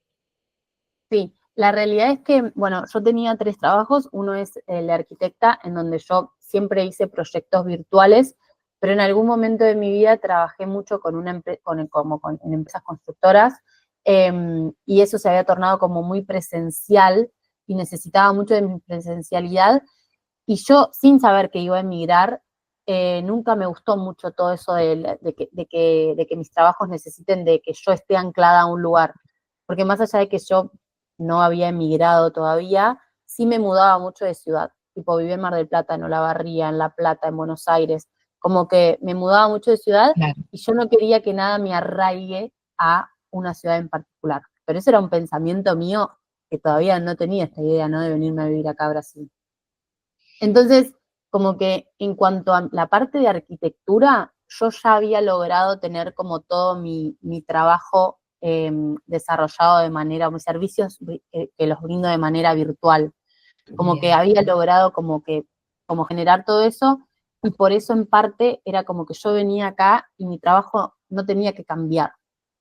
Sí, la realidad es que, bueno, yo tenía tres trabajos. Uno es el de arquitecta, en donde yo siempre hice proyectos virtuales, pero en algún momento de mi vida trabajé mucho con en empresas constructoras, y eso se había tornado como muy presencial y necesitaba mucho de mi presencialidad. Y yo, sin saber que iba a emigrar, nunca me gustó mucho todo eso de que mis trabajos necesiten de que yo esté anclada a un lugar. Porque más allá de que yo no había emigrado todavía, sí me mudaba mucho de ciudad. Tipo, vivía en Mar del Plata, en Olavarría, en La Plata, en Buenos Aires. Como que me mudaba mucho de ciudad Claro, y yo no quería que nada me arraigue a una ciudad en particular. Pero ese era un pensamiento mío que todavía no tenía esta idea, ¿no? De venirme a vivir acá a Brasil. Entonces, como que en cuanto a la parte de arquitectura, yo ya había logrado tener como todo mi trabajo desarrollado de manera, mis servicios que los brindo de manera virtual. Como que bien, había logrado como generar todo eso, y por eso en parte era como que yo venía acá y mi trabajo no tenía que cambiar.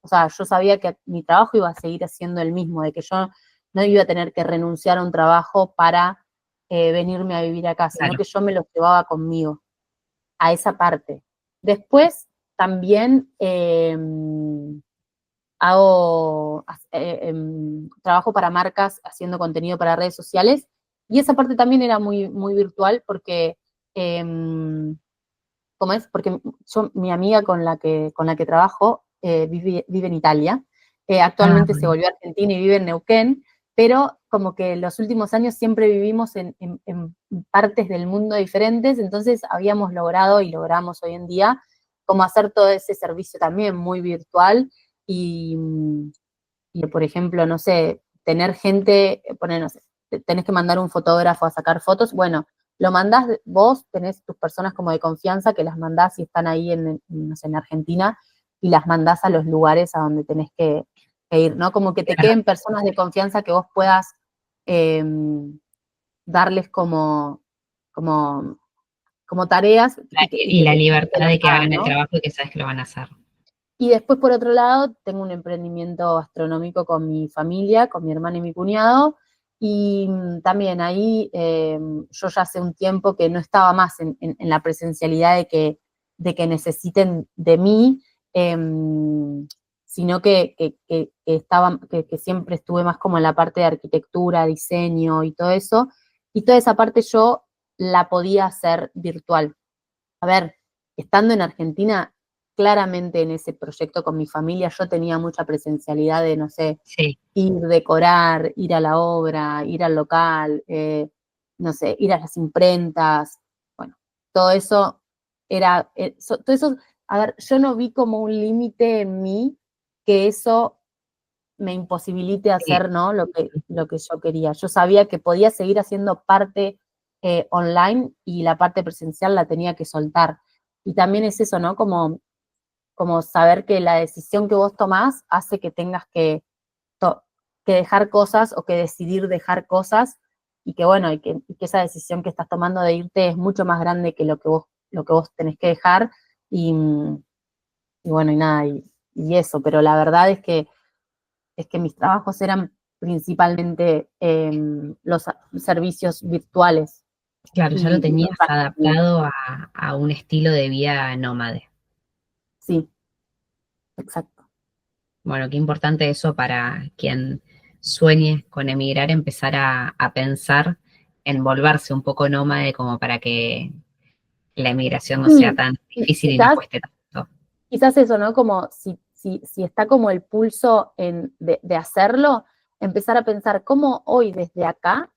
O sea, yo sabía que mi trabajo iba a seguir siendo el mismo, de que yo no iba a tener que renunciar a un trabajo para venirme a vivir acá, sino claro, que yo me lo llevaba conmigo, a esa parte. Después también hago, trabajo para marcas haciendo contenido para redes sociales, y esa parte también era muy, muy virtual porque, eh, ¿cómo es? Porque mi amiga con la que trabajo vive en Italia. Ah, Actualmente se volvió a Argentina y vive en Neuquén, pero como que los últimos años siempre vivimos en partes del mundo diferentes, entonces habíamos logrado y logramos hoy en día como hacer todo ese servicio también muy virtual y, y por ejemplo, no sé, tener gente, poner, no sé, tenés que mandar un fotógrafo a sacar fotos, bueno, lo mandás, vos tenés tus personas como de confianza que las mandás y están ahí no sé, en Argentina y las mandás a los lugares a donde tenés que ir, ¿no? Como que te Claro, queden personas de confianza que vos puedas eh, darles como, como tareas y y que la te libertad las de que hagan, hagan el ¿no? trabajo y que sabes que lo van a hacer. Y después, por otro lado, tengo un emprendimiento gastronómico con mi familia, con mi hermana y mi cuñado. Y también ahí yo ya hace un tiempo que no estaba más en la presencialidad de que necesiten de mí, eh, sino que siempre estuve más como en la parte de arquitectura, diseño y todo eso. Y toda esa parte yo la podía hacer virtual. A ver, estando en Argentina, claramente en ese proyecto con mi familia yo tenía mucha presencialidad de, no sé, Sí, ir, decorar, ir a la obra, ir al local, no sé, ir a las imprentas, bueno, todo eso todo eso, a ver, yo no vi como un límite en mí que eso me imposibilite sí, hacer, ¿no? Lo que yo quería. Yo sabía que podía seguir haciendo parte online y la parte presencial la tenía que soltar. Y también es eso, ¿no? Como saber que la decisión que vos tomás hace que tengas que dejar cosas o que decidir dejar cosas y que bueno, y que esa decisión que estás tomando de irte es mucho más grande que lo que vos tenés que dejar y bueno, y nada, y eso, pero la verdad es que mis trabajos eran principalmente los servicios virtuales claro, ya lo y tenías nunca estudié. adaptado a un estilo de vida nómade. Sí, exacto. Bueno, qué importante eso para quien sueñe con emigrar, empezar a pensar en volverse un poco nómade como para que la emigración no sea Sí, tan y difícil y no cueste tanto. quizás eso, ¿no? Como si está como el pulso de hacerlo, empezar a pensar cómo hoy desde acá,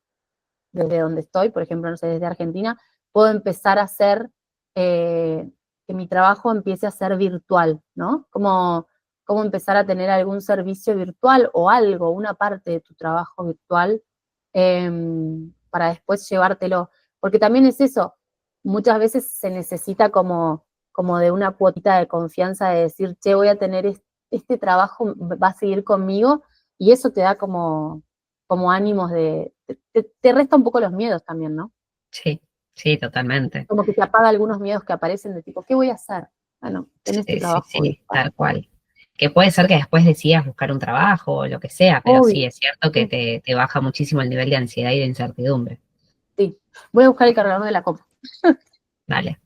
desde donde estoy, por ejemplo, no sé, desde Argentina, puedo empezar a hacer que mi trabajo empiece a ser virtual, ¿no? Como empezar a tener algún servicio virtual o algo, una parte de tu trabajo virtual, eh, para después llevártelo. Porque también es eso, muchas veces se necesita como de una cuotita de confianza de decir, che, voy a tener este trabajo, va a seguir conmigo, y eso te da como ánimos te resta un poco los miedos también, ¿no? Sí, sí, totalmente. Como que te apaga algunos miedos que aparecen de tipo, ¿qué voy a hacer? Bueno, tenés tu Sí, sí, trabajo sí, virtual. tal cual. Que puede ser que después decidas buscar un trabajo o lo que sea, pero sí, Obvio, es cierto que sí, te baja muchísimo el nivel de ansiedad y de incertidumbre. sí. Voy a buscar el cargador de la copa. Dale.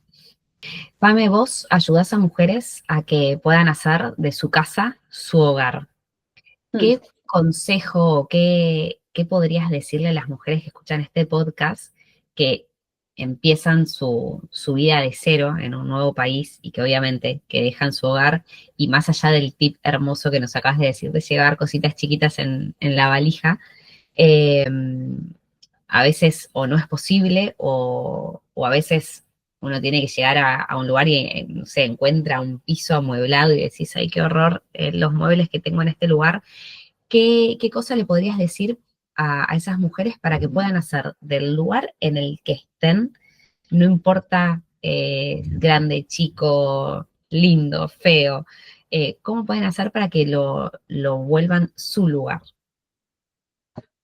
Pame, vos ayudás a mujeres a que puedan hacer de su casa su hogar. Mm. ¿Qué consejo o qué podrías decirle a las mujeres que escuchan este podcast que empiezan su vida de cero en un nuevo país y que obviamente que dejan su hogar y más allá del tip hermoso que nos acabas de decir de llevar cositas chiquitas en la valija, eh, a veces o no es posible o a veces uno tiene que llegar a un lugar y, no sé, encuentra un piso amueblado y decís, ay, qué horror, los muebles que tengo en este lugar. ¿Qué cosa le podrías decir a esas mujeres para que puedan hacer del lugar en el que estén, no importa grande, chico, lindo, feo, cómo pueden hacer para que lo vuelvan su lugar?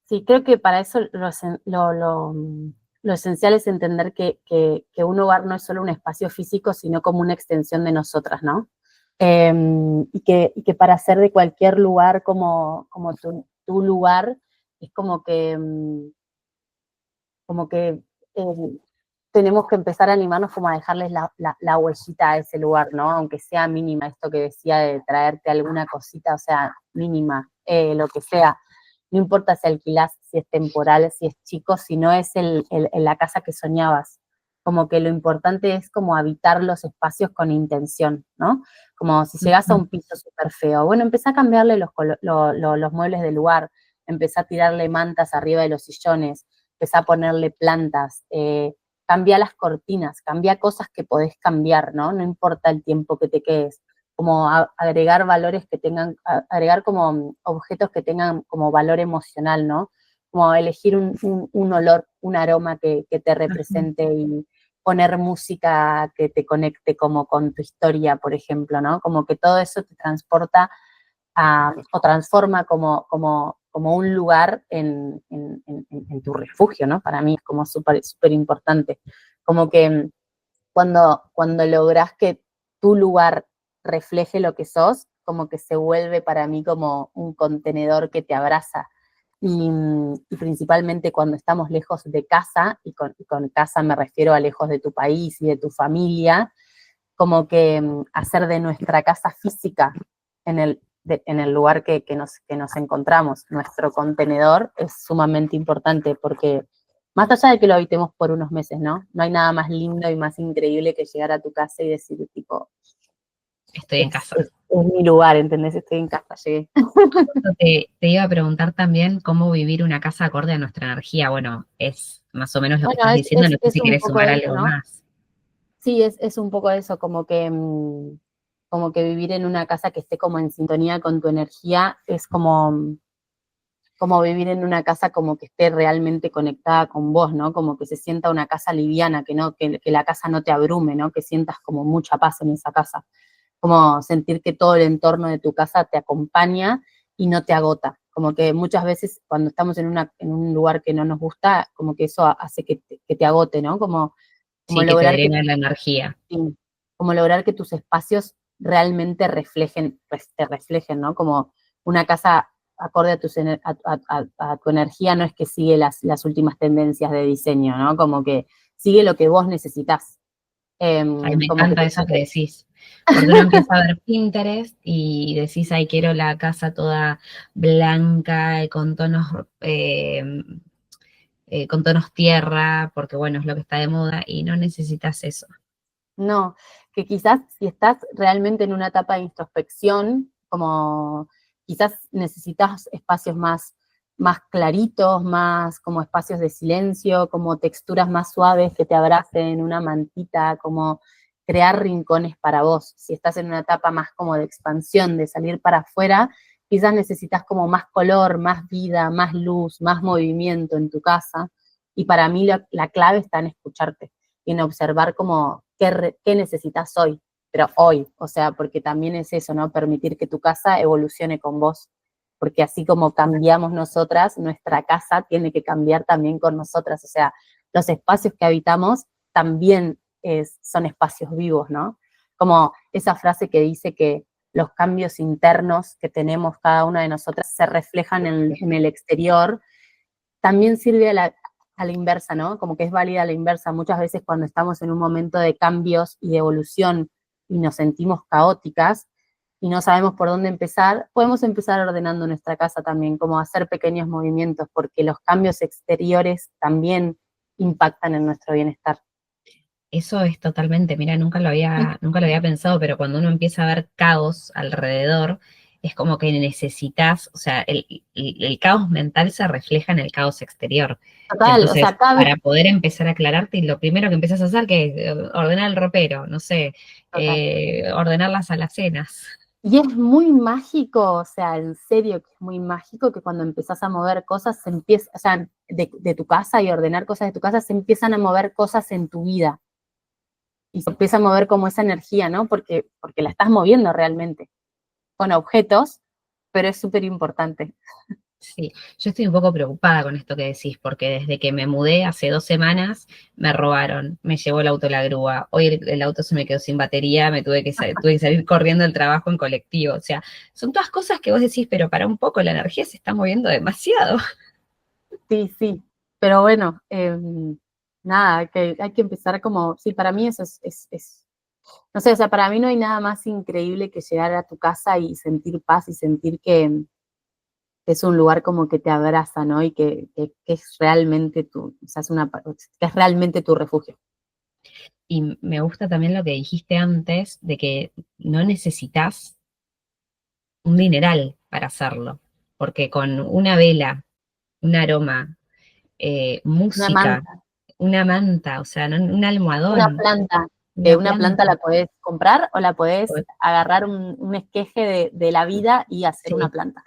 Sí, creo que para eso lo esencial es entender que un hogar no es solo un espacio físico, sino como una extensión de nosotras, ¿no? Eh, y que para hacer de cualquier lugar como tu lugar, es como que tenemos que empezar a animarnos como a dejarles la huellita a ese lugar, ¿no? Aunque sea mínima, esto que decía de traerte alguna cosita, o sea, mínima, lo que sea. No importa si alquilás, si es temporal, si es chico, si no es la casa que soñabas. Como que lo importante es como habitar los espacios con intención, ¿no? Como si llegás a Ujú. un piso súper feo, bueno, empezá a cambiarle los muebles del lugar, empezá a tirarle mantas arriba de los sillones, empezá a ponerle plantas, cambia las cortinas, cambia cosas que podés cambiar, ¿no? No importa el tiempo que te quedes, como agregar valores que tengan, agregar como objetos que tengan como valor emocional, ¿no? Como elegir un olor, un aroma que te Ajá. represente y poner música que te conecte como con tu historia, por ejemplo, ¿no? Como que todo eso te transporta o transforma como un lugar en tu refugio, ¿no? Para mí es como súper súper importante. Como que cuando logras que tu lugar refleje lo que sos, como que se vuelve para mí como un contenedor que te abraza. Y principalmente cuando estamos lejos de casa, y con casa me refiero a lejos de tu país y de tu familia, como que hacer de nuestra casa física en el lugar que nos encontramos, nuestro contenedor, es sumamente importante porque más allá de que lo habitemos por unos meses, ¿no? No hay nada más lindo y más increíble que llegar a tu casa y decir, tipo, Estoy en es, casa. es, es mi lugar, ¿entendés? Estoy en casa, llegué. Te iba a preguntar también cómo vivir una casa acorde a nuestra energía. Bueno, es más o menos lo que Bueno, estás es, diciendo, es, no sé es si un querés poco sumar eso, algo ¿no? más. Sí, es un poco eso, como que vivir en una casa que esté como en sintonía con tu energía es como vivir en una casa como que esté realmente conectada con vos, ¿no? Como que se sienta una casa liviana, que la casa no te abrume, ¿no? Que sientas como mucha paz en esa casa. Como sentir que todo el entorno de tu casa te acompaña y no te agota. Como que muchas veces cuando estamos en un lugar que no nos gusta, como que eso hace que te agote, ¿no? Como Sí, que te lograr que drena la energía. sí, como lograr que tus espacios realmente te reflejen, ¿no? Como una casa acorde a tu energía no es que sigue las últimas tendencias de diseño, ¿no? Como que sigue lo que vos necesitas. Ay, me Como que encanta te eso que hace- decís, porque uno empieza a ver Pinterest y decís, ay, quiero la casa toda blanca y con tonos tierra, porque bueno, es lo que está de moda y no necesitas eso. No, que quizás si estás realmente en una etapa de introspección, como quizás necesitas espacios más claritos, más como espacios de silencio, como texturas más suaves que te abracen, una mantita, como crear rincones para vos. Si estás en una etapa más como de expansión, de salir para afuera, quizás necesitas como más color, más vida, más luz, más movimiento en tu casa. Y para mí la clave está en escucharte y en observar como qué necesitas hoy, pero hoy, o sea, porque también es eso, ¿no? Permitir que tu casa evolucione con vos, porque así como cambiamos nosotras, nuestra casa tiene que cambiar también con nosotras, o sea, los espacios que habitamos también son espacios vivos, ¿no? Como esa frase que dice que los cambios internos que tenemos cada una de nosotras se reflejan en el exterior, también sirve a la inversa, ¿no? Como que es válida a la inversa. Muchas veces cuando estamos en un momento de cambios y de evolución y nos sentimos caóticas y no sabemos por dónde empezar, podemos empezar ordenando nuestra casa también, como hacer pequeños movimientos, porque los cambios exteriores también impactan en nuestro bienestar. Eso es totalmente, mira, nunca lo había pensado, pero cuando uno empieza a ver caos alrededor, es como que necesitas, o sea, el caos mental se refleja en el caos exterior. Total, o Entonces, sea, cada vez, para poder empezar a aclararte, y lo primero que empiezas a hacer, que es ordenar el ropero, no sé, total. ordenar las alacenas. Y es muy mágico, o sea, en serio que es muy mágico que cuando empezás a mover cosas, se empieza, o sea, de tu casa y ordenar cosas de tu casa, se empiezan a mover cosas en tu vida. Y se empieza a mover como esa energía, ¿no? Porque la estás moviendo realmente, con objetos, pero es súper importante. Sí, yo estoy un poco preocupada con esto que decís, porque desde que me mudé hace 2 semanas me robaron, me llevó el auto la grúa, hoy el auto se me quedó sin batería, tuve que salir corriendo al trabajo en colectivo, o sea, son todas cosas que vos decís, pero para un poco la energía se está moviendo demasiado. Sí, sí, pero bueno, nada, que hay que empezar como, sí, para mí eso no sé, o sea, para mí no hay nada más increíble que llegar a tu casa y sentir paz y sentir que es un lugar como que te abraza, ¿no? Y que es realmente o sea, que es realmente tu refugio. Y me gusta también lo que dijiste antes, de que no necesitas un dineral para hacerlo. porque con una vela, un aroma, Una música, manta, una manta, o sea, un una almohadón, planta, que una una planta la planta. podés comprar o la podés Pues, agarrar un esqueje de la vida y hacer una sí, planta.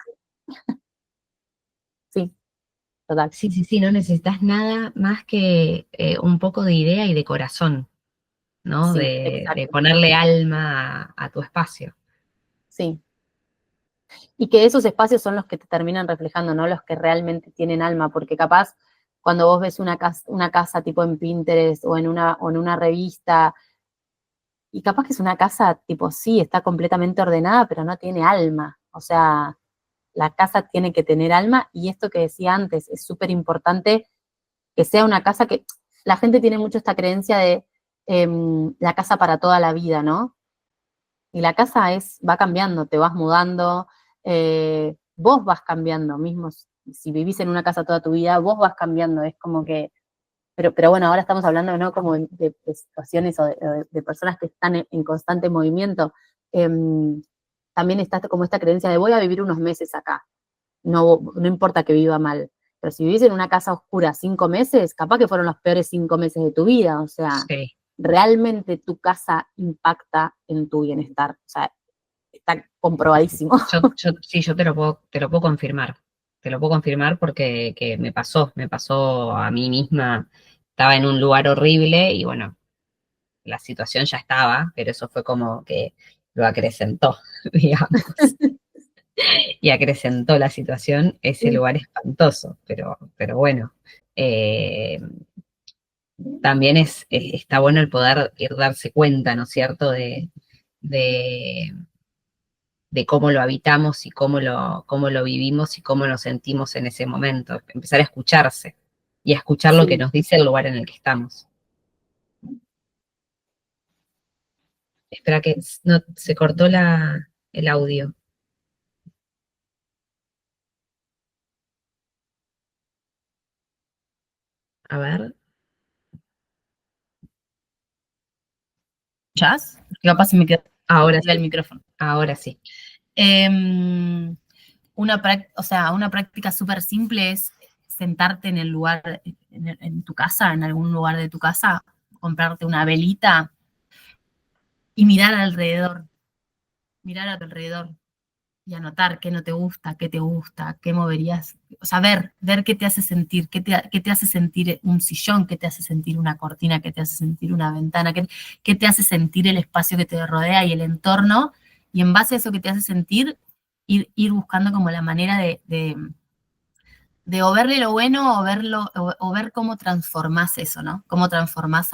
Sí, total. sí, sí, sí, no necesitas nada más que un poco de idea y de corazón, ¿no? Sí, De exacto. ponerle alma a tu espacio. Sí. Y que esos espacios son los que te terminan reflejando, ¿no? Los que realmente tienen alma, porque capaz cuando vos ves una casa tipo en Pinterest o en una revista, y capaz que es una casa tipo, sí, está completamente ordenada, pero no tiene alma. O sea, la casa tiene que tener alma y esto que decía antes, es súper importante que sea una casa que la gente tiene mucho esta creencia de la casa para toda la vida, ¿no? Y la casa va cambiando, te vas mudando, vos vas cambiando, mismo si vivís en una casa toda tu vida, vos vas cambiando, es como que, pero bueno, ahora estamos hablando, ¿no? Como de situaciones o de personas que están en constante movimiento. También está como esta creencia de voy a vivir unos meses acá, no importa que viva mal, pero si vivís en una casa oscura 5 meses, capaz que fueron los peores 5 meses de tu vida, o sea, Sí, realmente tu casa impacta en tu bienestar, o sea, está comprobadísimo. sí, yo te lo puedo confirmar. Te lo puedo confirmar porque que me pasó a mí misma. Estaba en un lugar horrible y bueno, la situación ya estaba, pero eso fue como que lo acrecentó, digamos. Y acrecentó la situación ese lugar espantoso, pero bueno. eh, También está bueno el poder ir darse cuenta, ¿no es cierto?, de, de cómo lo habitamos y cómo lo vivimos y cómo nos sentimos en ese momento. Empezar a escucharse y a escuchar lo que Sí, nos dice el lugar en el que estamos. Espera que no, se cortó el audio. A ver, ¿escuchás? Capaz se me quedó ahora el sí, micrófono. ahora sí. Eh, o sea, una práctica súper simple es sentarte en el lugar, en tu casa, en algún lugar de tu casa, comprarte una velita y mirar a tu alrededor y anotar qué no te gusta, qué te gusta, qué moverías. O sea, ver qué te hace sentir, qué te hace sentir un sillón, qué te hace sentir una cortina, qué te hace sentir una ventana, qué te hace sentir el espacio que te rodea y el entorno. Y en base a eso que te hace sentir, ir buscando como la manera de o verle lo bueno o ver cómo transformás eso, ¿no? Cómo transformás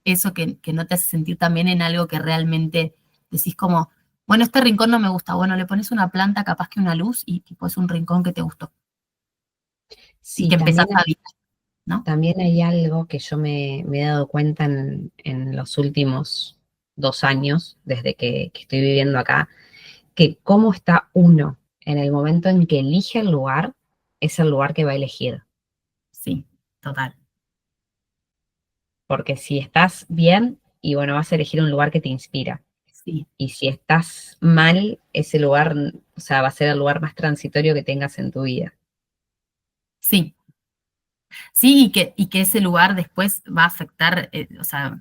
eso que no te hace sentir también en algo que realmente decís como, bueno, este rincón no me gusta, bueno, le pones una planta, capaz que una luz y tipo es un rincón que te gustó y Sí, que empezás a habitar, ¿no? también hay algo que yo me he dado cuenta en los últimos 2 años, desde que estoy viviendo acá, que cómo está uno en el momento en que elige el lugar, es el lugar que va a elegir. Sí, total, Porque si estás bien, y bueno, vas a elegir un lugar que te inspira. sí, Y si estás mal, ese lugar, o sea, va a ser el lugar más transitorio que tengas en tu vida. sí. Sí, y que ese lugar después va a afectar, o sea,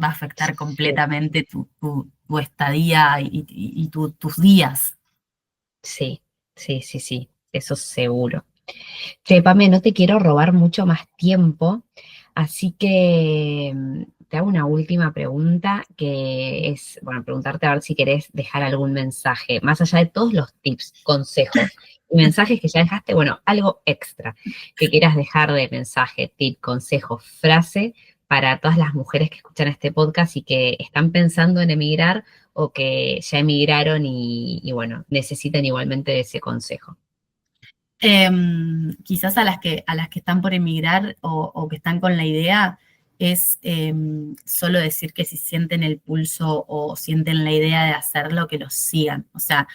va a afectar Sí, completamente tu estadía tus días. sí, sí, sí, sí, eso seguro. Che, Pame, no te quiero robar mucho más tiempo, así que te hago una última pregunta, que es, bueno, preguntarte a ver si querés dejar algún mensaje, más allá de todos los tips, consejos y mensajes que ya dejaste, bueno, algo extra que quieras dejar de mensaje, tip, consejo, frase para todas las mujeres que escuchan este podcast y que están pensando en emigrar o que ya emigraron y bueno, necesitan igualmente de ese consejo. Quizás a las que están por emigrar o que están con la idea es solo decir que si sienten el pulso o sienten la idea de hacerlo, que los sigan. O sea,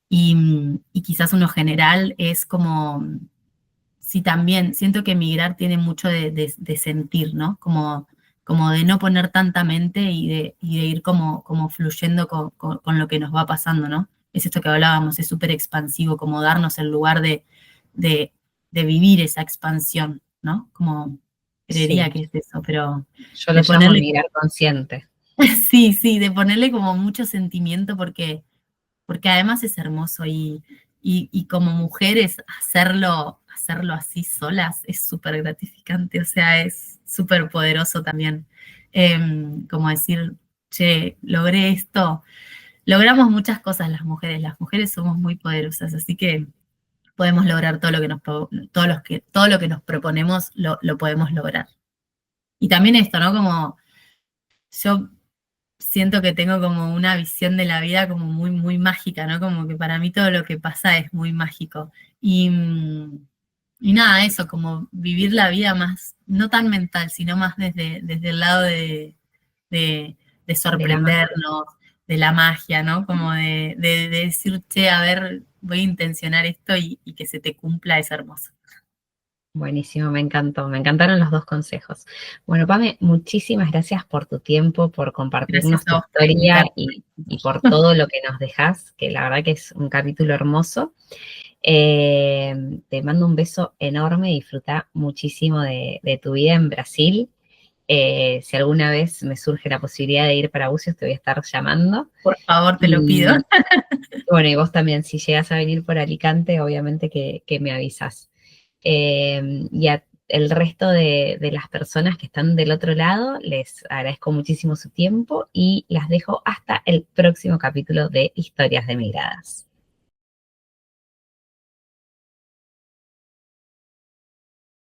y quizás uno general es como, sí, también siento que emigrar tiene mucho de sentir, ¿no? Como de no poner tanta mente y de ir como fluyendo con lo que nos va pasando, ¿no? es esto que hablábamos, es súper expansivo, como darnos el lugar de, de vivir esa expansión, ¿no? Como creería Sí, que es eso, pero yo lo de llamo ponerle, migrar consciente. sí, sí, de ponerle como mucho sentimiento porque además es hermoso y como mujeres hacerlo así solas es súper gratificante, o sea, es súper poderoso también. Como decir, che, logré esto. Logramos muchas cosas las mujeres somos muy poderosas, así que podemos lograr todo lo que todo lo que nos proponemos lo podemos lograr. Y también esto, ¿no? Como yo siento que tengo como una visión de la vida como muy, muy mágica, ¿no? Como que para mí todo lo que pasa es muy mágico. Y nada, eso, como vivir la vida más, no tan mental, sino más desde el lado de, de De la magia. sorprendernos, de la magia, ¿no? Como de decir, che, a ver, voy a intencionar esto y que se te cumpla, es hermoso. Buenísimo, me encantó, me encantaron los dos consejos. Bueno, Pame, muchísimas gracias por tu tiempo, por Gracias compartirnos a tu vos por historia invitarme. y por todo lo que nos dejas, que la verdad que es un capítulo hermoso. Te mando un beso enorme, disfruta muchísimo de tu vida en Brasil. Si alguna vez me surge la posibilidad de ir para Bucios, te voy a estar llamando. Por favor, te lo pido. Y bueno, y vos también, si llegas a venir por Alicante, obviamente que me avisas. Y a el resto de las personas que están del otro lado, les agradezco muchísimo su tiempo y las dejo hasta el próximo capítulo de Historias de Migradas.